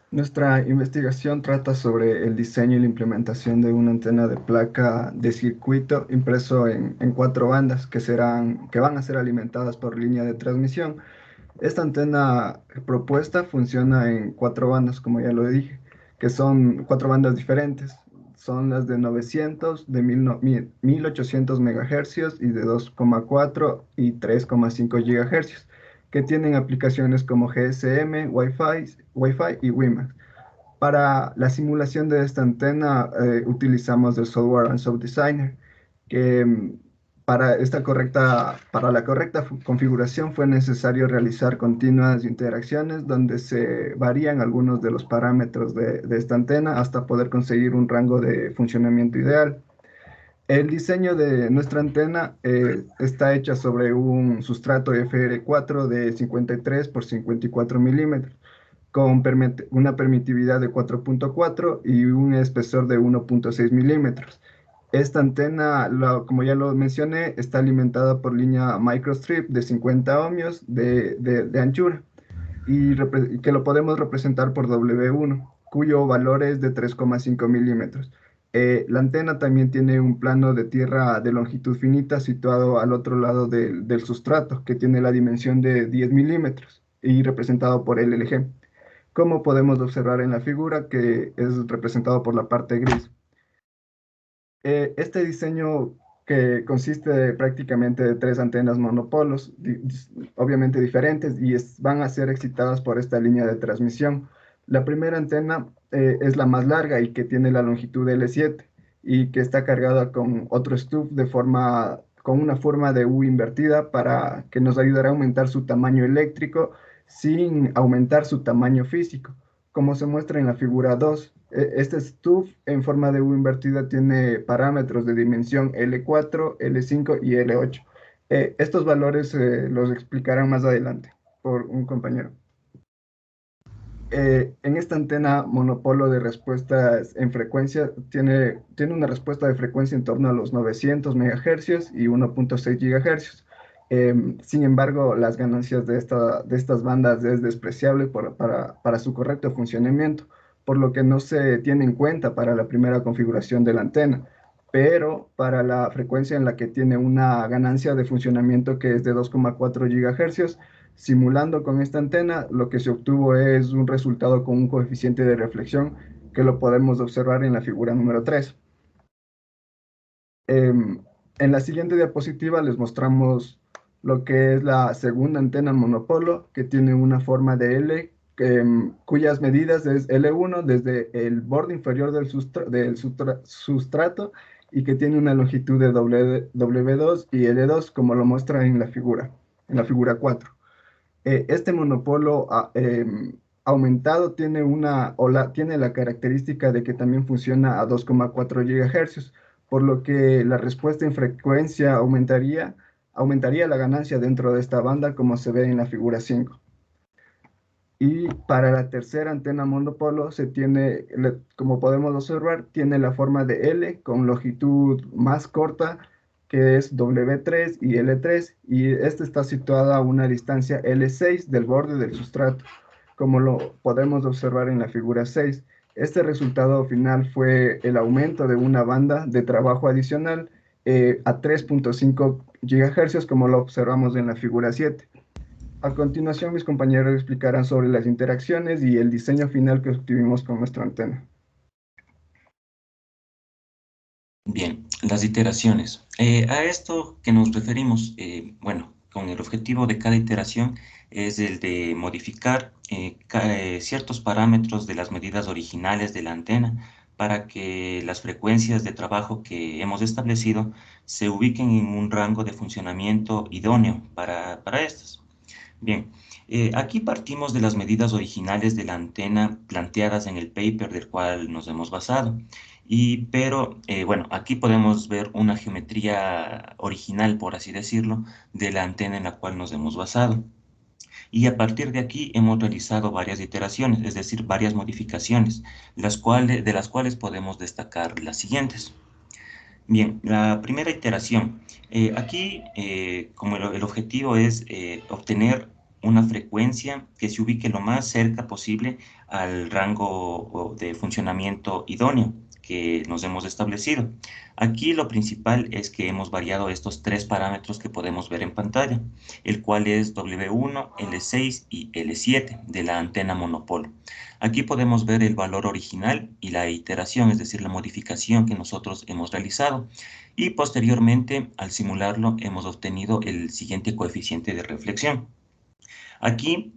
Nuestra investigación trata sobre el diseño y la implementación de una antena de placa de circuito impreso en 4 bandas que van a ser alimentadas por línea de transmisión. Esta antena propuesta funciona en 4 bandas, como ya lo dije, que son 4 bandas diferentes. Son las de 900, de 1800 MHz y de 2,4 y 3,5 GHz, que tienen aplicaciones como GSM, Wi-Fi y WiMAX. Para la simulación de esta antena utilizamos el software Ansoff Designer, que para la correcta configuración fue necesario realizar continuas interacciones donde se varían algunos de los parámetros de esta antena hasta poder conseguir un rango de funcionamiento ideal. El diseño de nuestra antena está hecha sobre un sustrato FR4 de 53 por 54 milímetros, con una permitividad de 4.4 y un espesor de 1.6 milímetros. Esta antena, como ya lo mencioné, está alimentada por línea microstrip de 50 ohmios de anchura y que lo podemos representar por W1, cuyo valor es de 3,5 milímetros. La antena también tiene un plano de tierra de longitud finita situado al otro lado del sustrato, que tiene la dimensión de 10 milímetros y representado por LLG, como podemos observar en la figura, que es representado por la parte gris. Este diseño, que consiste prácticamente de 3 antenas monopolos, obviamente diferentes, y van a ser excitadas por esta línea de transmisión. La primera antena es la más larga y que tiene la longitud L7 y que está cargada con otro stub con una forma de U invertida para que nos ayudará a aumentar su tamaño eléctrico sin aumentar su tamaño físico, como se muestra en la figura 2. Este stub en forma de U invertida tiene parámetros de dimensión L4, L5 y L8. Estos valores los explicarán más adelante por un compañero. En esta antena monopolo de respuestas en frecuencia tiene una respuesta de frecuencia en torno a los 900 MHz y 1.6 GHz. Sin embargo, las ganancias de estas bandas es despreciable para su correcto funcionamiento, por lo que no se tiene en cuenta para la primera configuración de la antena, pero para la frecuencia en la que tiene una ganancia de funcionamiento que es de 2,4 GHz, Simulando con esta antena, lo que se obtuvo es un resultado con un coeficiente de reflexión que lo podemos observar en la figura número 3. En la siguiente diapositiva les mostramos lo que es la segunda antena monopolo, que tiene una forma de L, cuyas medidas es L1 desde el borde inferior del sustrato y que tiene una longitud de W2 y L2, como lo muestra en la figura 4. Este monopolo aumentado tiene la característica de que también funciona a 2,4 GHz, por lo que la respuesta en frecuencia aumentaría la ganancia dentro de esta banda, como se ve en la figura 5. Y para la tercera antena monopolo como podemos observar, tiene la forma de L con longitud más corta, que es W3 y L3, y esta está situada a una distancia L6 del borde del sustrato, como lo podemos observar en la figura 6. Este resultado final fue el aumento de una banda de trabajo adicional a 3.5 GHz, como lo observamos en la figura 7. A continuación, mis compañeros explicarán sobre las interacciones y el diseño final que obtuvimos con nuestra antena. Bien, las iteraciones. A esto que nos referimos, bueno, con el objetivo de cada iteración es el de modificar ciertos parámetros de las medidas originales de la antena para que las frecuencias de trabajo que hemos establecido se ubiquen en un rango de funcionamiento idóneo para estas. Bien, aquí partimos de las medidas originales de la antena planteadas en el paper del cual nos hemos basado. Pero bueno, aquí podemos ver una geometría original, por así decirlo, de la antena en la cual nos hemos basado. Y a partir de aquí hemos realizado varias iteraciones, es decir, varias modificaciones, de las cuales podemos destacar las siguientes. Bien, la primera iteración. Aquí, como el objetivo es obtener una frecuencia que se ubique lo más cerca posible al rango de funcionamiento idóneo que nos hemos establecido. Aquí lo principal es que hemos variado estos tres parámetros que podemos ver en pantalla, el cual es W1, L6 y L7 de la antena monopolo. Aquí podemos ver el valor original y la iteración, es decir, la modificación que nosotros hemos realizado. Y posteriormente, al simularlo, hemos obtenido el siguiente coeficiente de reflexión. Aquí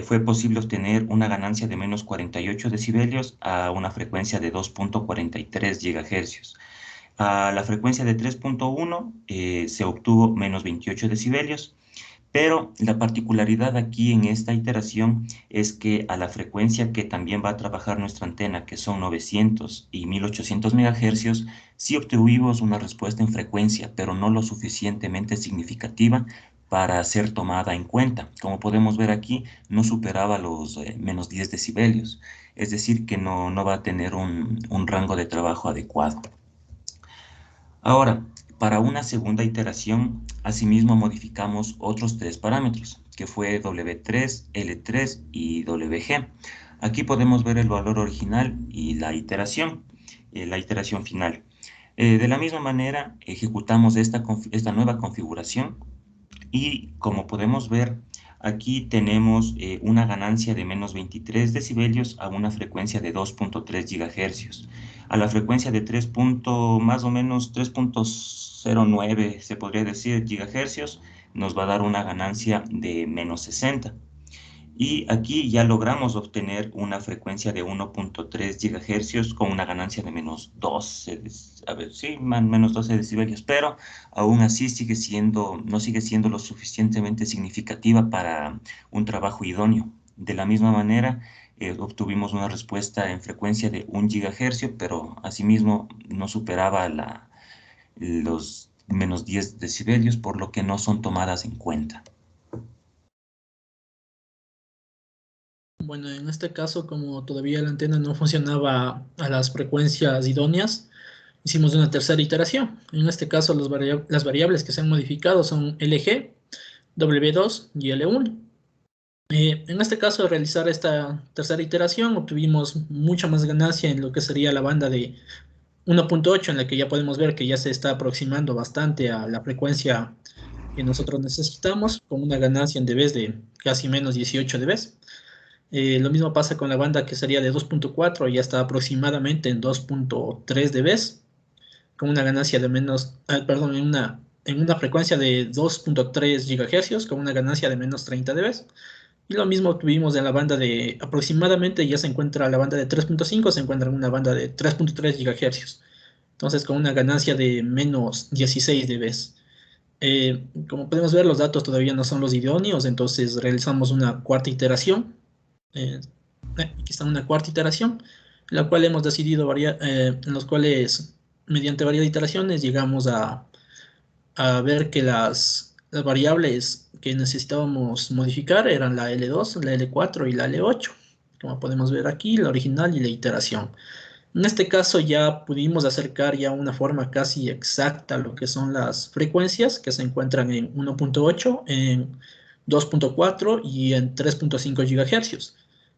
fue posible obtener una ganancia de menos 48 decibelios a una frecuencia de 2.43 GHz. A la frecuencia de 3.1 se obtuvo menos 28 decibelios, pero la particularidad aquí en esta iteración es que a la frecuencia que también va a trabajar nuestra antena, que son 900 y 1800 MHz, sí obtuvimos una respuesta en frecuencia, pero no lo suficientemente significativa para ser tomada en cuenta. Como podemos ver aquí, no superaba los menos 10 decibelios, es decir, que no va a tener un rango de trabajo adecuado. Ahora, para una segunda iteración, asimismo modificamos otros tres parámetros, que fue W3, L3 y WG. Aquí podemos ver el valor original y la iteración final. De la misma manera, ejecutamos esta nueva configuración y como podemos ver, aquí tenemos una ganancia de menos 23 decibelios a una frecuencia de 2.3 GHz. A la frecuencia de más o menos 3.09, se podría decir, GHz, nos va a dar una ganancia de menos 60. Y aquí ya logramos obtener una frecuencia de 1.3 GHz con una ganancia de menos 12, menos 12 decibelios, pero aún así no sigue siendo lo suficientemente significativa para un trabajo idóneo. De la misma manera, obtuvimos una respuesta en frecuencia de 1 GHz, pero asimismo no superaba los menos 10 decibelios, por lo que no son tomadas en cuenta. Bueno, en este caso, como todavía la antena no funcionaba a las frecuencias idóneas, hicimos una tercera iteración. En este caso, las variables que se han modificado son LG, W2 y L1. En este caso, al realizar esta tercera iteración, obtuvimos mucha más ganancia en lo que sería la banda de 1.8, en la que ya podemos ver que ya se está aproximando bastante a la frecuencia que nosotros necesitamos, con una ganancia en dB de casi menos 18 dB. Lo mismo pasa con la banda que sería de 2.4, ya está aproximadamente en 2.3 dB, con una ganancia de menos, perdón, en una frecuencia de 2.3 GHz, con una ganancia de menos 30 dB. Y lo mismo tuvimos en la banda de aproximadamente, ya se encuentra la banda de 3.5, se encuentra en una banda de 3.3 GHz. Entonces, con una ganancia de menos 16 dB. Como podemos ver, los datos todavía no son los idóneos, entonces realizamos una cuarta iteración. Aquí está una cuarta iteración, en la cual hemos decidido variar, en los cuales, mediante varias iteraciones, llegamos a ver que las variables que necesitábamos modificar eran la L2, la L4 y la L8. Como podemos ver aquí, la original y la iteración. En este caso ya pudimos acercar ya una forma casi exacta a lo que son las frecuencias que se encuentran en 1.8, en 2.4 y en 3.5 GHz,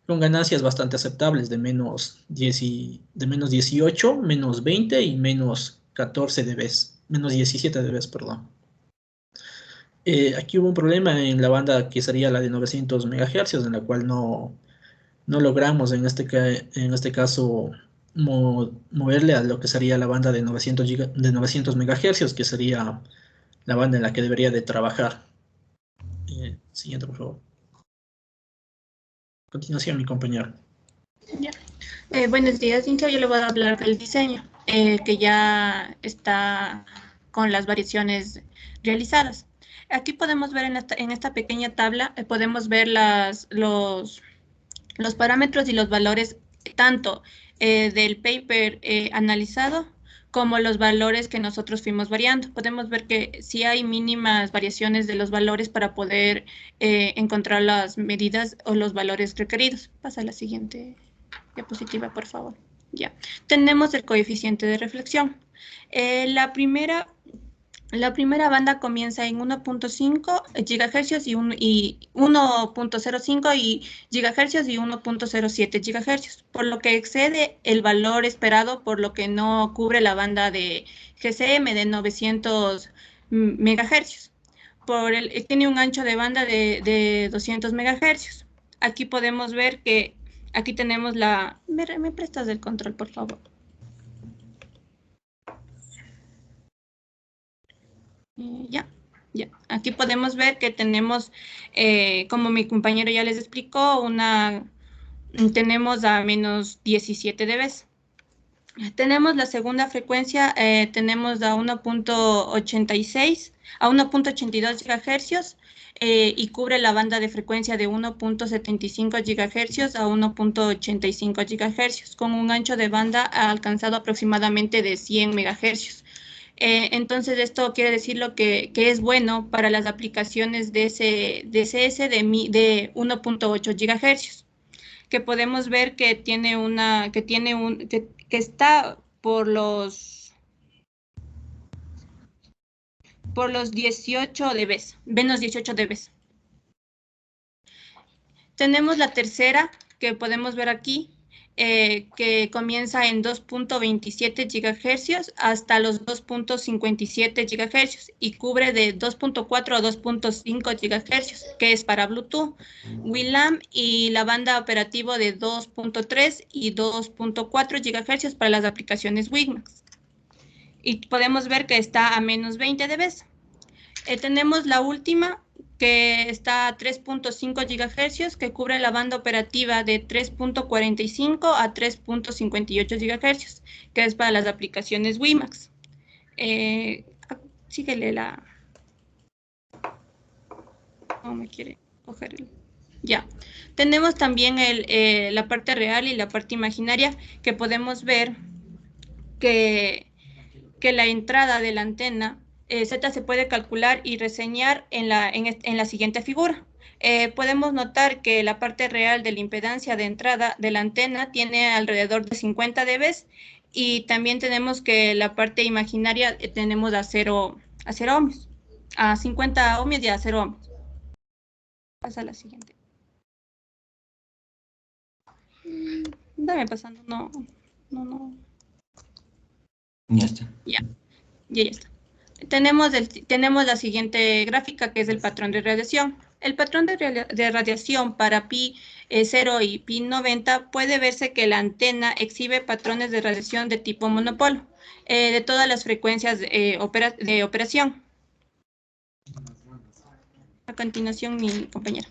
con ganancias bastante aceptables de menos 18, menos 20 y menos 14 dB, menos 17 dB, perdón. Aquí hubo un problema en la banda que sería la de 900 MHz, en la cual no logramos en este caso moverle a lo que sería la banda de 900 MHz, que sería la banda en la que debería de trabajar. Siguiente, por favor. A continuación, mi compañero. Ya. Buenos días, Inca. Yo le voy a hablar del diseño, que ya está con las variaciones realizadas. Aquí podemos ver en esta pequeña tabla, podemos ver los parámetros y los valores tanto del paper analizado como los valores que nosotros fuimos variando. Podemos ver que sí hay mínimas variaciones de los valores para poder encontrar las medidas o los valores requeridos. Pasa a la siguiente diapositiva, por favor. Ya. Tenemos el coeficiente de reflexión. La primera banda comienza en 1.5 GHz y 1.05 GHz y 1.07 GHz, por lo que excede el valor esperado, por lo que no cubre la banda de GSM de 900 MHz. Tiene un ancho de banda de 200 MHz. Aquí podemos ver que aquí tenemos la... ¿Me prestas el control, por favor? Ya. Aquí podemos ver que tenemos, como mi compañero ya les explicó, tenemos a menos 17 dB. Tenemos la segunda frecuencia, tenemos a 1.86, a 1.82 GHz y cubre la banda de frecuencia de 1.75 GHz a 1.85 GHz, con un ancho de banda alcanzado aproximadamente de 100 MHz. Entonces, esto quiere decir lo que es bueno para las aplicaciones de DSS de 1.8 GHz, que podemos ver que que está por los 18 dB, menos 18 dB. Tenemos la tercera, que podemos ver aquí, que comienza en 2.27 GHz hasta los 2.57 GHz y cubre de 2.4 a 2.5 GHz, que es para Bluetooth, WLAN y la banda operativa de 2.3 y 2.4 GHz para las aplicaciones WiMAX. Y podemos ver que está a menos 20 dB. Tenemos la última, que está a 3.5 GHz, que cubre la banda operativa de 3.45 a 3.58 GHz, que es para las aplicaciones WiMAX. Síguele la... No me quiere coger el... Ya. Tenemos también la parte real y la parte imaginaria, que podemos ver que la entrada de la antena Z se puede calcular y reseñar en la siguiente figura. Podemos notar que la parte real de la impedancia de entrada de la antena tiene alrededor de 50 dB y también tenemos que la parte imaginaria tenemos a 0 ohms, a 50 ohms y a 0 ohms. Pasa a la siguiente. Dame pasando, no. Ya está. Ya está. Tenemos la siguiente gráfica, que es el patrón de radiación. El patrón de radiación para pi 0 y pi 90 puede verse que la antena exhibe patrones de radiación de tipo monopolo, de todas las frecuencias de operación. A continuación, mi compañera.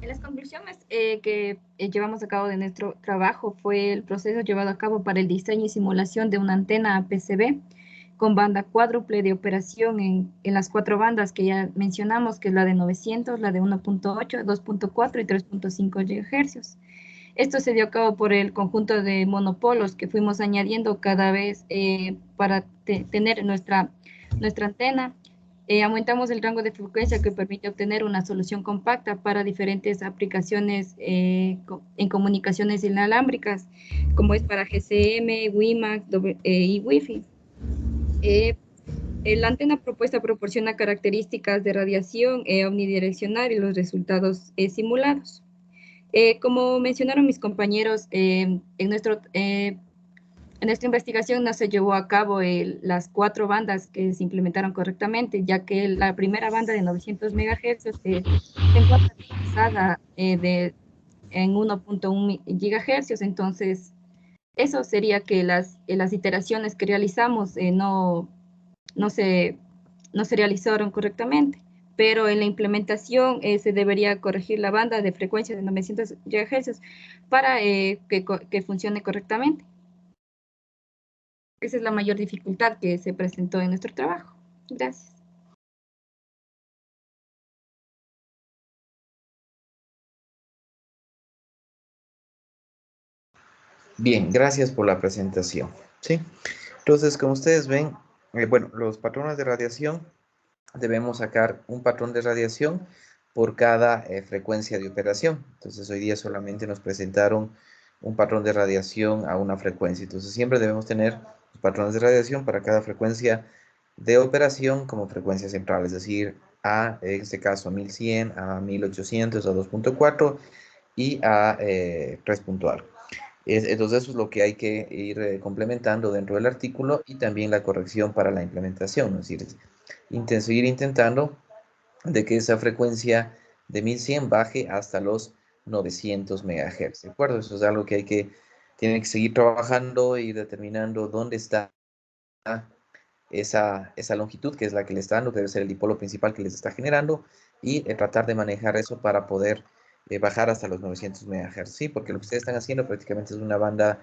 Las conclusiones que llevamos a cabo de nuestro trabajo fue el proceso llevado a cabo para el diseño y simulación de una antena PCB con banda cuádruple de operación en las 4 bandas que ya mencionamos, que es la de 900, la de 1.8, 2.4 y 3.5 GHz. Esto se dio a cabo por el conjunto de monopolos que fuimos añadiendo cada vez para tener nuestra antena. Aumentamos el rango de frecuencia que permite obtener una solución compacta para diferentes aplicaciones en comunicaciones inalámbricas, como es para GSM, WiMAX y Wi-Fi. La antena propuesta proporciona características de radiación omnidireccional y los resultados simulados. Como mencionaron mis compañeros, en nuestra investigación no se llevó a cabo las 4 bandas que se implementaron correctamente, ya que la primera banda de 900 MHz se encuentra realizada en 1.1 GHz, entonces eso sería que las iteraciones que realizamos no se realizaron correctamente, pero en la implementación se debería corregir la banda de frecuencia de 900 GHz para que funcione correctamente. Esa es la mayor dificultad que se presentó en nuestro trabajo. Gracias. Bien, gracias por la presentación. ¿Sí? Entonces, como ustedes ven, bueno, los patrones de radiación, debemos sacar un patrón de radiación por cada frecuencia de operación. Entonces, hoy día solamente nos presentaron un patrón de radiación a una frecuencia. Entonces, siempre debemos tener patrones de radiación para cada frecuencia de operación como frecuencia central, es decir, en este caso, a 1100, a 1800, a 2.4 y a 3.algo. Entonces, eso es lo que hay que ir complementando dentro del artículo y también la corrección para la implementación, es decir, seguir intentando de que esa frecuencia de 1100 baje hasta los 900 MHz, ¿de acuerdo? Eso es algo que tienen que seguir trabajando y determinando dónde está esa longitud, que es la que le está dando, debe ser el dipolo principal que les está generando, y tratar de manejar eso para poder bajar hasta los 900 MHz, ¿sí? Porque lo que ustedes están haciendo prácticamente es una banda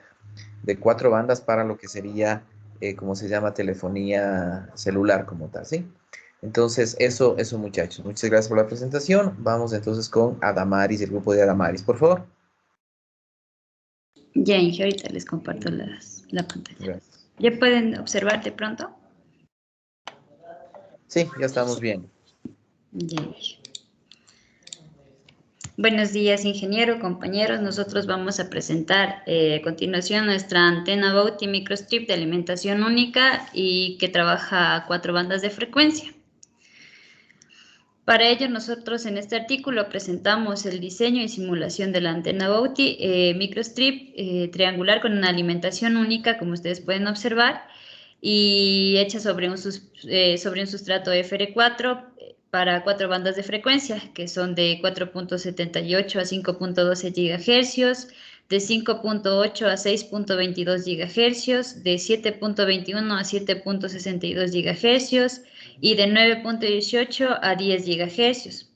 de 4 bandas para lo que sería, como se llama, telefonía celular como tal, ¿sí? Entonces, eso muchachos. Muchas gracias por la presentación. Vamos entonces con Adamaris, el grupo de Adamaris, por favor. Ya, Inge, ahorita les comparto la pantalla. Gracias. ¿Ya pueden observar de pronto? Sí, ya estamos bien. Ya. Buenos días, ingeniero, compañeros. Nosotros vamos a presentar a continuación nuestra antena Bauti microstrip de alimentación única y que trabaja a 4 bandas de frecuencia. Para ello, nosotros en este artículo presentamos el diseño y simulación de la antena Bauti microstrip triangular con una alimentación única, como ustedes pueden observar, y hecha sobre un sustrato FR4 para 4 bandas de frecuencia, que son de 4.78 a 5.12 GHz, de 5.8 a 6.22 GHz, de 7.21 a 7.62 GHz y de 9.18 a 10 GHz.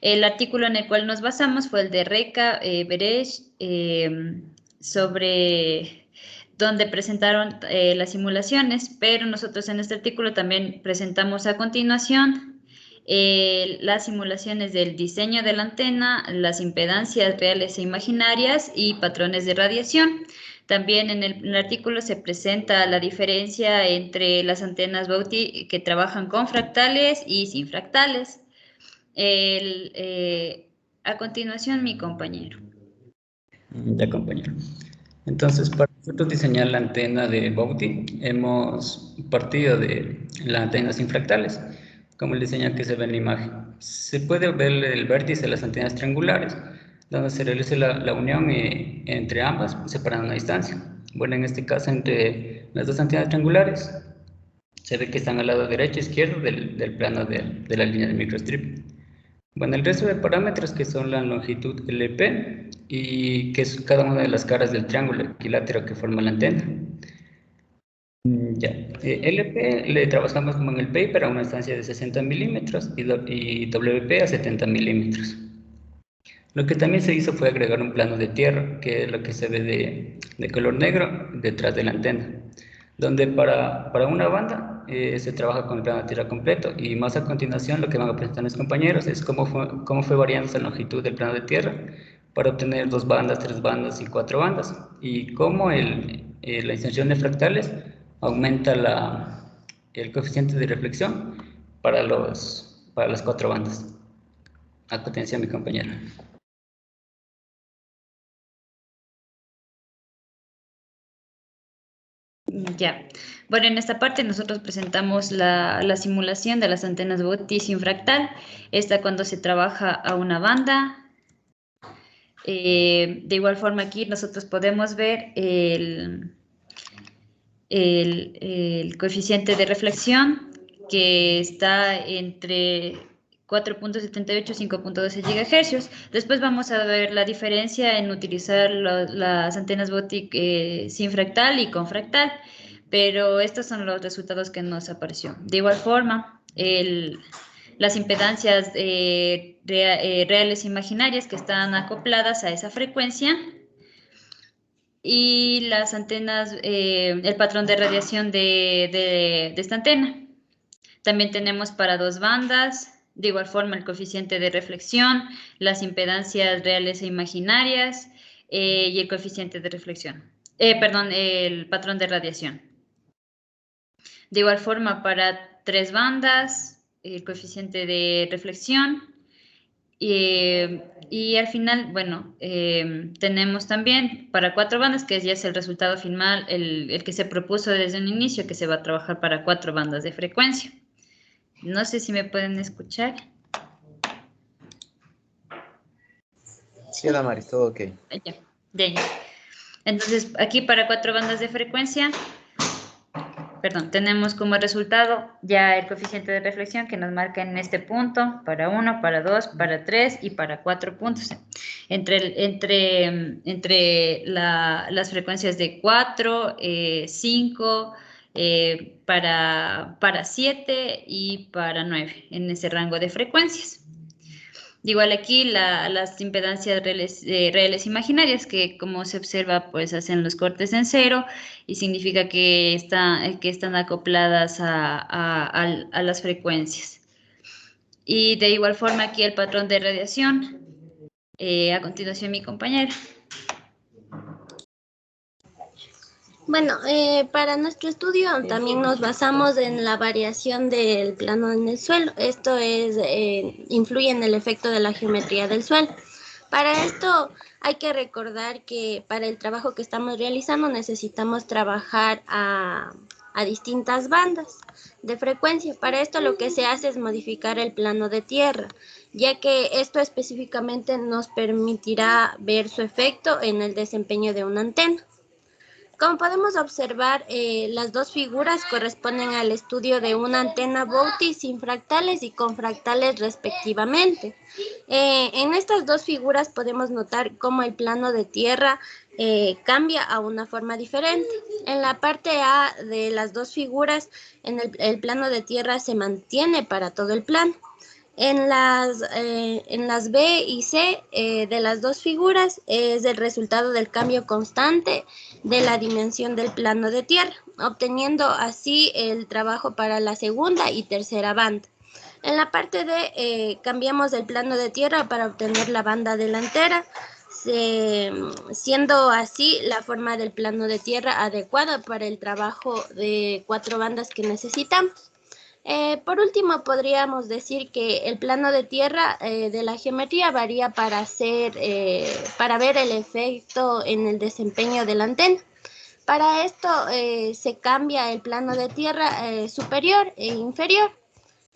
El artículo en el cual nos basamos fue el de Reca, Beresh, sobre donde presentaron las simulaciones, pero nosotros en este artículo también presentamos a continuación las simulaciones del diseño de la antena, las impedancias reales e imaginarias y patrones de radiación. También en el artículo se presenta la diferencia entre las antenas Bauti que trabajan con fractales y sin fractales. A continuación, mi compañero. Ya, compañero. Entonces, para nosotros diseñar la antena de Bauti, hemos partido de la antena sin fractales, como el diseño que se ve en la imagen. Se puede ver el vértice de las antenas triangulares, donde se realiza la unión entre ambas, separando una distancia. Bueno, en este caso, entre las dos antenas triangulares, se ve que están al lado derecho e izquierdo del plano de la línea de microstrip. Bueno, el resto de parámetros, que son la longitud LP y que es cada una de las caras del triángulo equilátero que forma la antena. Ya, LP le trabajamos como en el paper a una distancia de 60 milímetros y WP a 70 milímetros. Lo que también se hizo fue agregar un plano de tierra, que es lo que se ve de color negro detrás de la antena, donde para una banda se trabaja con el plano de tierra completo, y más a continuación lo que van a presentar mis compañeros es cómo fue variando esa longitud del plano de tierra para obtener 2 bandas, 3 bandas y 4 bandas, y cómo la inserción de fractales aumenta el coeficiente de reflexión para las 4 bandas. A continuación, mi compañera. Ya, bueno, en esta parte nosotros presentamos la simulación de las antenas Booty sin fractal. Esta cuando se trabaja a una banda. De igual forma aquí nosotros podemos ver el coeficiente de reflexión, que está entre 4.78 y 5.12 GHz. Después vamos a ver la diferencia en utilizar las antenas Booty sin fractal y con fractal, pero estos son los resultados que nos apareció. De igual forma, las impedancias reales e imaginarias que están acopladas a esa frecuencia, y las antenas, el patrón de radiación de esta antena. También tenemos para 2 bandas, de igual forma el coeficiente de reflexión, las impedancias reales e imaginarias y el coeficiente de reflexión. El patrón de radiación. De igual forma para 3 bandas, el coeficiente de reflexión. Y al final, bueno, tenemos también para 4 bandas, que ya es el resultado final, el que se propuso desde un inicio, que se va a trabajar para 4 bandas de frecuencia. No sé si me pueden escuchar. Sí, Damaris, todo ok. Ya. Entonces, aquí para 4 bandas de frecuencia, tenemos como resultado ya el coeficiente de reflexión que nos marca en este punto, para 1, para 2, para 3 y para 4 puntos. Entre las frecuencias de 4, 5, para 7 y para 9, en ese rango de frecuencias. Igual aquí las impedancias reales imaginarias, que como se observa, pues hacen los cortes en 0, y significa que están acopladas a las frecuencias. Y de igual forma aquí el patrón de radiación. A continuación mi compañera. Bueno, para nuestro estudio también nos basamos en la variación del plano en el suelo. Esto influye en el efecto de la geometría del suelo. Para esto hay que recordar que para el trabajo que estamos realizando necesitamos trabajar a distintas bandas de frecuencia. Para esto lo que se hace es modificar el plano de tierra, ya que esto específicamente nos permitirá ver su efecto en el desempeño de una antena. Como podemos observar, las 2 figuras corresponden al estudio de una antena Booty sin fractales y con fractales respectivamente. En estas 2 figuras podemos notar cómo el plano de tierra cambia a una forma diferente. En la parte A de las 2 figuras, el plano de tierra se mantiene para todo el plano. En las B y C de las 2 figuras es el resultado del cambio constante de la dimensión del plano de tierra, obteniendo así el trabajo para la segunda y tercera banda. En la parte D cambiamos el plano de tierra para obtener la banda delantera, siendo así la forma del plano de tierra adecuada para el trabajo de 4 bandas que necesitamos. Por último, podríamos decir que el plano de tierra de la geometría varía para ver el efecto en el desempeño de la antena. Para esto se cambia el plano de tierra superior e inferior.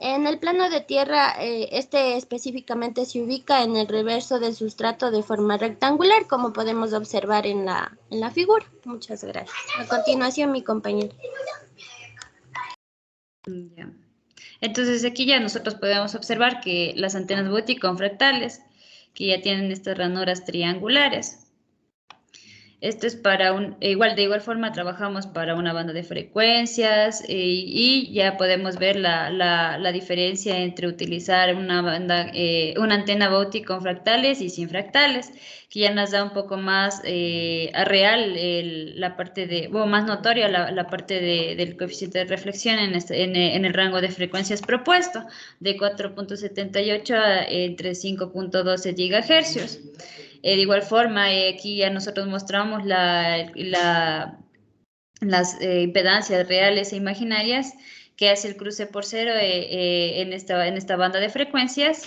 En el plano de tierra, este específicamente se ubica en el reverso del sustrato de forma rectangular, como podemos observar en la figura. Muchas gracias. A continuación, mi compañero. Ya. Entonces aquí ya nosotros podemos observar que las antenas Booty confractales, que ya tienen estas ranuras triangulares. Esto es para de igual forma trabajamos para una banda de frecuencias y ya podemos ver la diferencia entre utilizar una antena Booty con fractales y sin fractales, que ya nos da un poco más real la parte más notoria la parte del coeficiente de reflexión en el rango de frecuencias propuesto, de 4.78 a entre 5.12 GHz. De igual forma, aquí ya nosotros mostramos las impedancias reales e imaginarias que hace el cruce por cero en esta banda de frecuencias.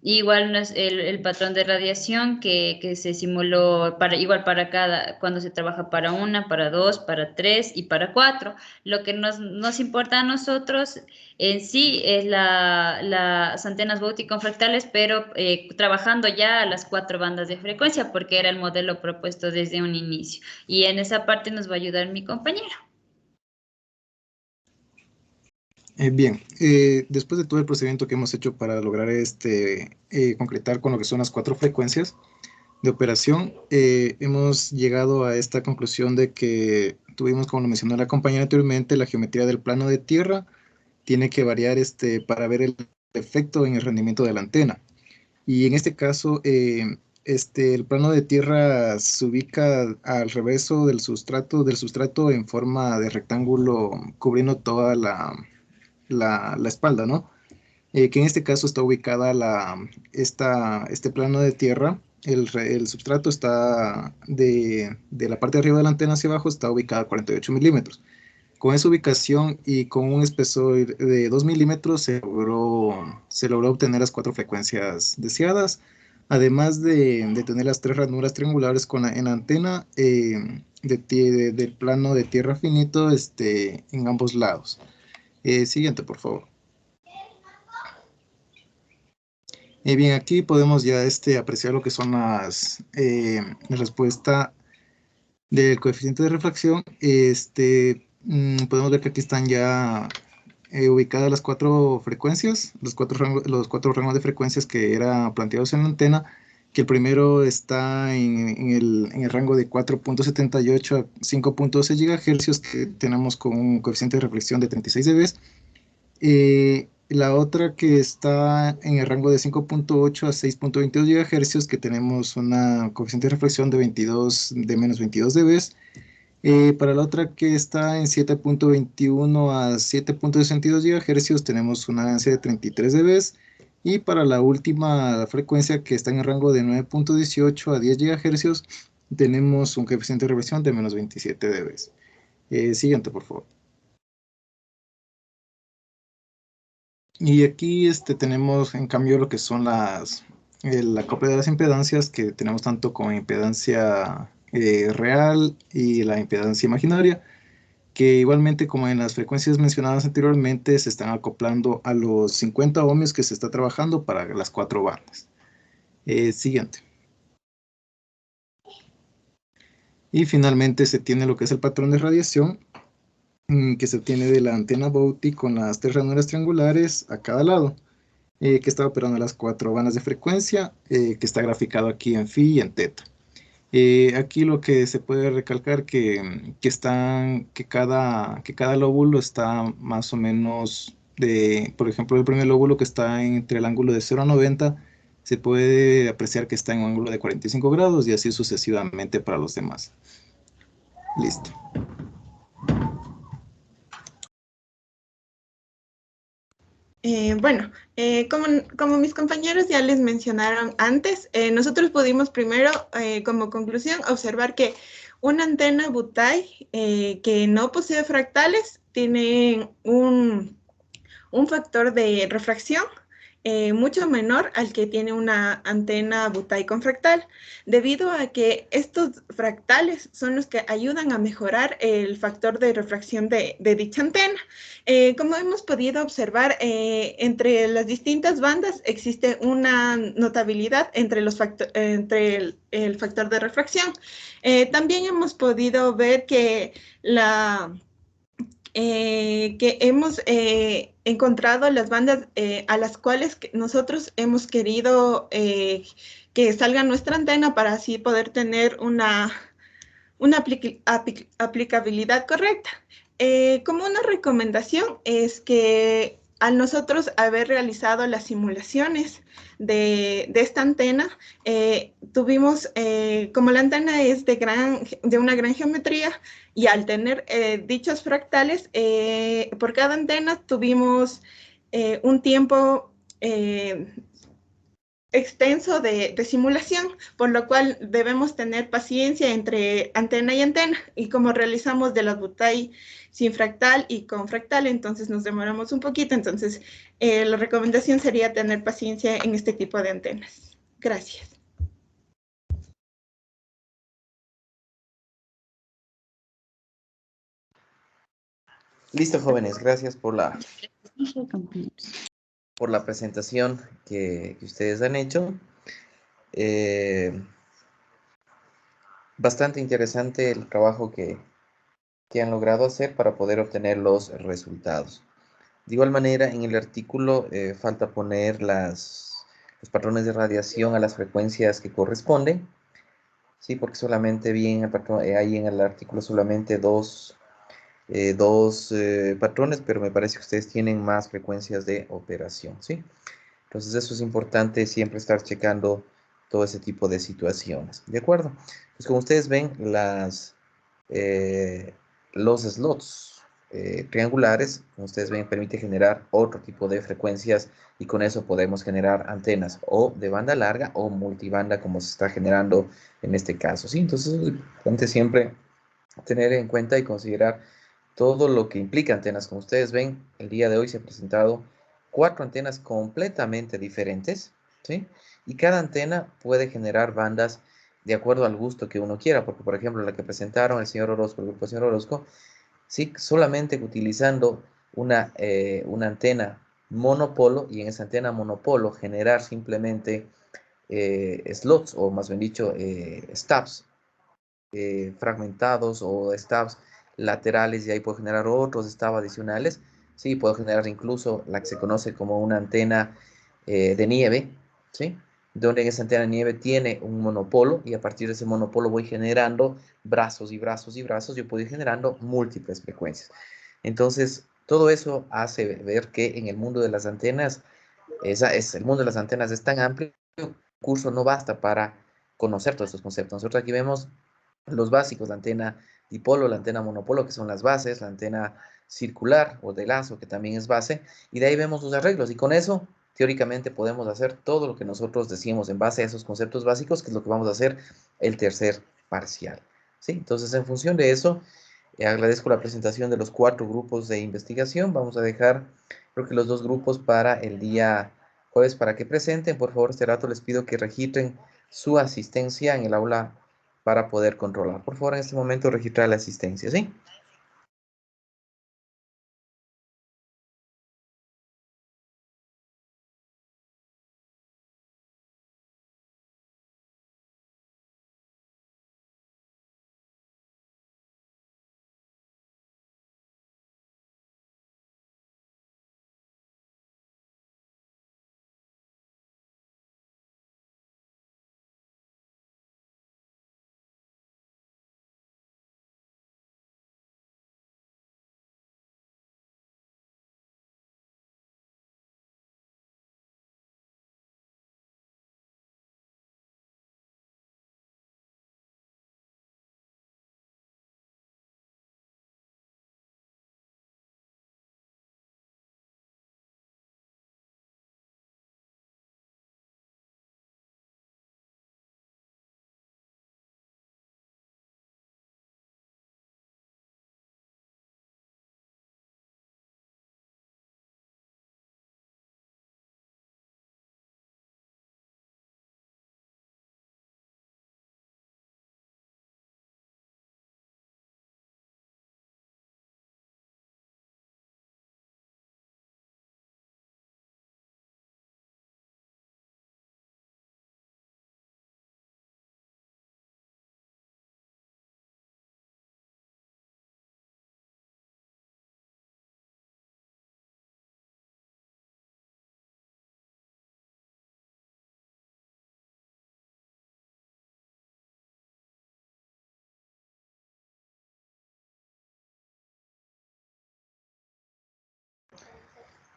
Igual el patrón de radiación que se simuló cuando se trabaja para 1, para 2, para 3 y para 4. Lo que nos importa a nosotros en sí es las antenas Booty confractales, pero trabajando ya a las 4 bandas de frecuencia, porque era el modelo propuesto desde un inicio. Y en esa parte nos va a ayudar mi compañero. Bien, después de todo el procedimiento que hemos hecho para lograr concretar con lo que son las 4 frecuencias de operación, hemos llegado a esta conclusión de que tuvimos, como lo mencionó la compañera anteriormente, la geometría del plano de tierra tiene que variar para ver el efecto en el rendimiento de la antena. Y en este caso, el plano de tierra se ubica al reverso del sustrato en forma de rectángulo cubriendo toda la espalda, ¿no? Que en este caso está ubicada este plano de tierra, el substrato está de la parte de arriba de la antena hacia abajo, está ubicada a 48 milímetros. Con esa ubicación y con un espesor de 2 milímetros se logró obtener las 4 frecuencias deseadas, además de tener las 3 ranuras triangulares en la antena del plano de tierra finito en ambos lados. Siguiente, por favor. Bien, aquí podemos ya apreciar lo que son la respuesta del coeficiente de refracción. Podemos ver que aquí están ya ubicadas las 4 frecuencias, los cuatro rangos de frecuencias que eran planteados en la antena, que el primero está en el rango de 4.78 a 5.12 GHz, que tenemos con un coeficiente de reflexión de 36 dB. La otra que está en el rango de 5.8 a 6.22 GHz, que tenemos una coeficiente de reflexión de menos 22 dB. Para la otra que está en 7.21 a 7.62 GHz, tenemos una ganancia de 33 dB. Y para la última frecuencia que está en el rango de 9.18 a 10 GHz, tenemos un coeficiente de reflexión de menos 27 dB. Siguiente, por favor. Y aquí tenemos en cambio lo que son el acople de las impedancias, que tenemos tanto como impedancia real y la impedancia imaginaria, que igualmente como en las frecuencias mencionadas anteriormente se están acoplando a los 50 ohmios que se está trabajando para las 4 bandas. Siguiente. Y finalmente se tiene lo que es el patrón de radiación, que se obtiene de la antena Booty con las 3 ranuras triangulares a cada lado, que está operando las 4 bandas de frecuencia, que está graficado aquí en phi y en teta. Aquí lo que se puede recalcar que cada lóbulo está más o menos por ejemplo, el primer lóbulo que está entre el ángulo de 0 a 90, se puede apreciar que está en un ángulo de 45 grados y así sucesivamente para los demás. Listo. Como mis compañeros ya les mencionaron antes, nosotros pudimos primero, como conclusión, observar que una antena Booty que no posee fractales tiene un factor de refracción mucho menor al que tiene una antena Butai con fractal, debido a que estos fractales son los que ayudan a mejorar el factor de refracción de dicha antena. Como hemos podido observar, entre las distintas bandas existe una notabilidad entre el factor de refracción. También hemos podido ver que hemos encontrado las bandas a las cuales nosotros hemos querido que salga nuestra antena para así poder tener una aplicabilidad correcta. Como una recomendación es que al nosotros haber realizado las simulaciones de esta antena, tuvimos, como la antena es de una gran geometría, y al tener dichos fractales, por cada antena tuvimos un tiempo extenso de simulación, por lo cual debemos tener paciencia entre antena y antena, y como realizamos de las Butai sin fractal y con fractal, entonces nos demoramos un poquito. Entonces la recomendación sería tener paciencia en este tipo de antenas. Gracias. Listo, jóvenes, gracias por la presentación que ustedes han hecho. Bastante interesante el trabajo que han logrado hacer para poder obtener los resultados. De igual manera, en el artículo falta poner los patrones de radiación a las frecuencias que corresponden, ¿sí? Porque solamente hay en el artículo solamente dos patrones, pero me parece que ustedes tienen más frecuencias de operación, ¿sí? Entonces eso es importante, siempre estar checando todo ese tipo de situaciones, ¿de acuerdo? Pues como ustedes ven, los slots triangulares, como ustedes ven, permite generar otro tipo de frecuencias, y con eso podemos generar antenas o de banda larga o multibanda, como se está generando en este caso, ¿sí? Entonces es importante siempre tener en cuenta y considerar todo lo que implica antenas. Como ustedes ven, el día de hoy se han presentado 4 antenas completamente diferentes, ¿sí? Y cada antena puede generar bandas de acuerdo al gusto que uno quiera, porque por ejemplo la que presentaron el señor Orozco, el grupo señor Orozco, sí, solamente utilizando una antena monopolo, y en esa antena monopolo generar simplemente slots, o más bien dicho, stubs fragmentados, o stubs laterales, y ahí puedo generar otros stubs adicionales. Sí, puedo generar incluso la que se conoce como una antena de nieve, ¿sí? Donde en esa antena de nieve tiene un monopolo, y a partir de ese monopolo voy generando brazos y brazos y brazos. Yo puedo ir generando múltiples frecuencias. Entonces, todo eso hace ver que en el mundo de las antenas, el mundo de las antenas es tan amplio, el curso no basta para conocer todos estos conceptos. Nosotros aquí vemos los básicos: la antena dipolo, la antena monopolo, que son las bases, la antena circular o de lazo, que también es base, y de ahí vemos sus arreglos, y con eso teóricamente podemos hacer todo lo que nosotros decimos en base a esos conceptos básicos, que es lo que vamos a hacer el tercer parcial, ¿sí? Entonces, en función de eso, agradezco la presentación de los 4 grupos de investigación. Vamos a dejar, creo que los 2 grupos para el día jueves para que presenten. Por favor, este rato les pido que registren su asistencia en el aula para poder controlar. Por favor, en este momento registrar la asistencia, ¿sí?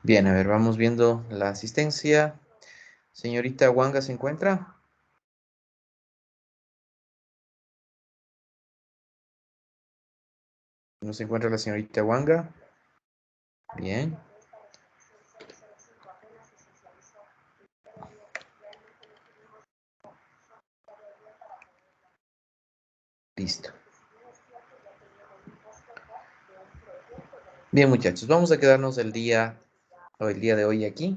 Bien, a ver, vamos viendo la asistencia. Señorita Wanga, ¿se encuentra? ¿No se encuentra la señorita Wanga? Bien. Listo. Bien, muchachos, vamos a quedarnos el día de hoy aquí.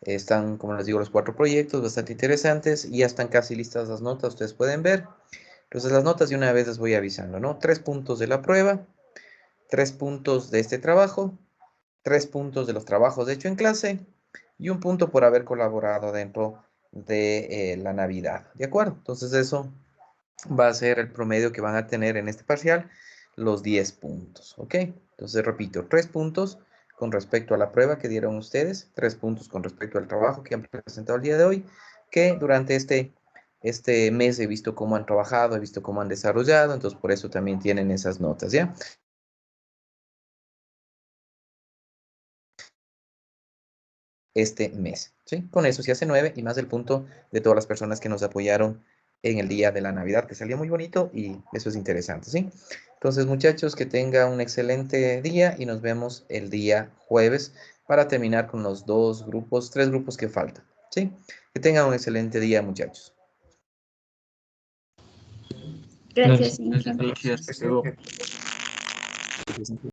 Están, como les digo, los 4 proyectos bastante interesantes y ya están casi listas las notas, ustedes pueden ver. Entonces las notas de una vez les voy avisando, ¿no? 3 puntos de la prueba, 3 puntos de este trabajo, 3 puntos de los trabajos hechos en clase y 1 punto por haber colaborado dentro de la Navidad, ¿de acuerdo? Entonces eso va a ser el promedio que van a tener en este parcial, los 10 puntos, ¿ok? Entonces repito, 3 puntos con respecto a la prueba que dieron ustedes, 3 puntos con respecto al trabajo que han presentado el día de hoy, que durante este mes he visto cómo han trabajado, he visto cómo han desarrollado, entonces por eso también tienen esas notas, ¿ya? Este mes, ¿sí? Con eso se hace 9 y más el punto de todas las personas que nos apoyaron en el día de la Navidad, que salió muy bonito y eso es interesante, ¿sí? Entonces, muchachos, que tengan un excelente día y nos vemos el día jueves para terminar con los 3 grupos que faltan, ¿sí? Que tengan un excelente día, muchachos. Gracias, Gracias. Gracias.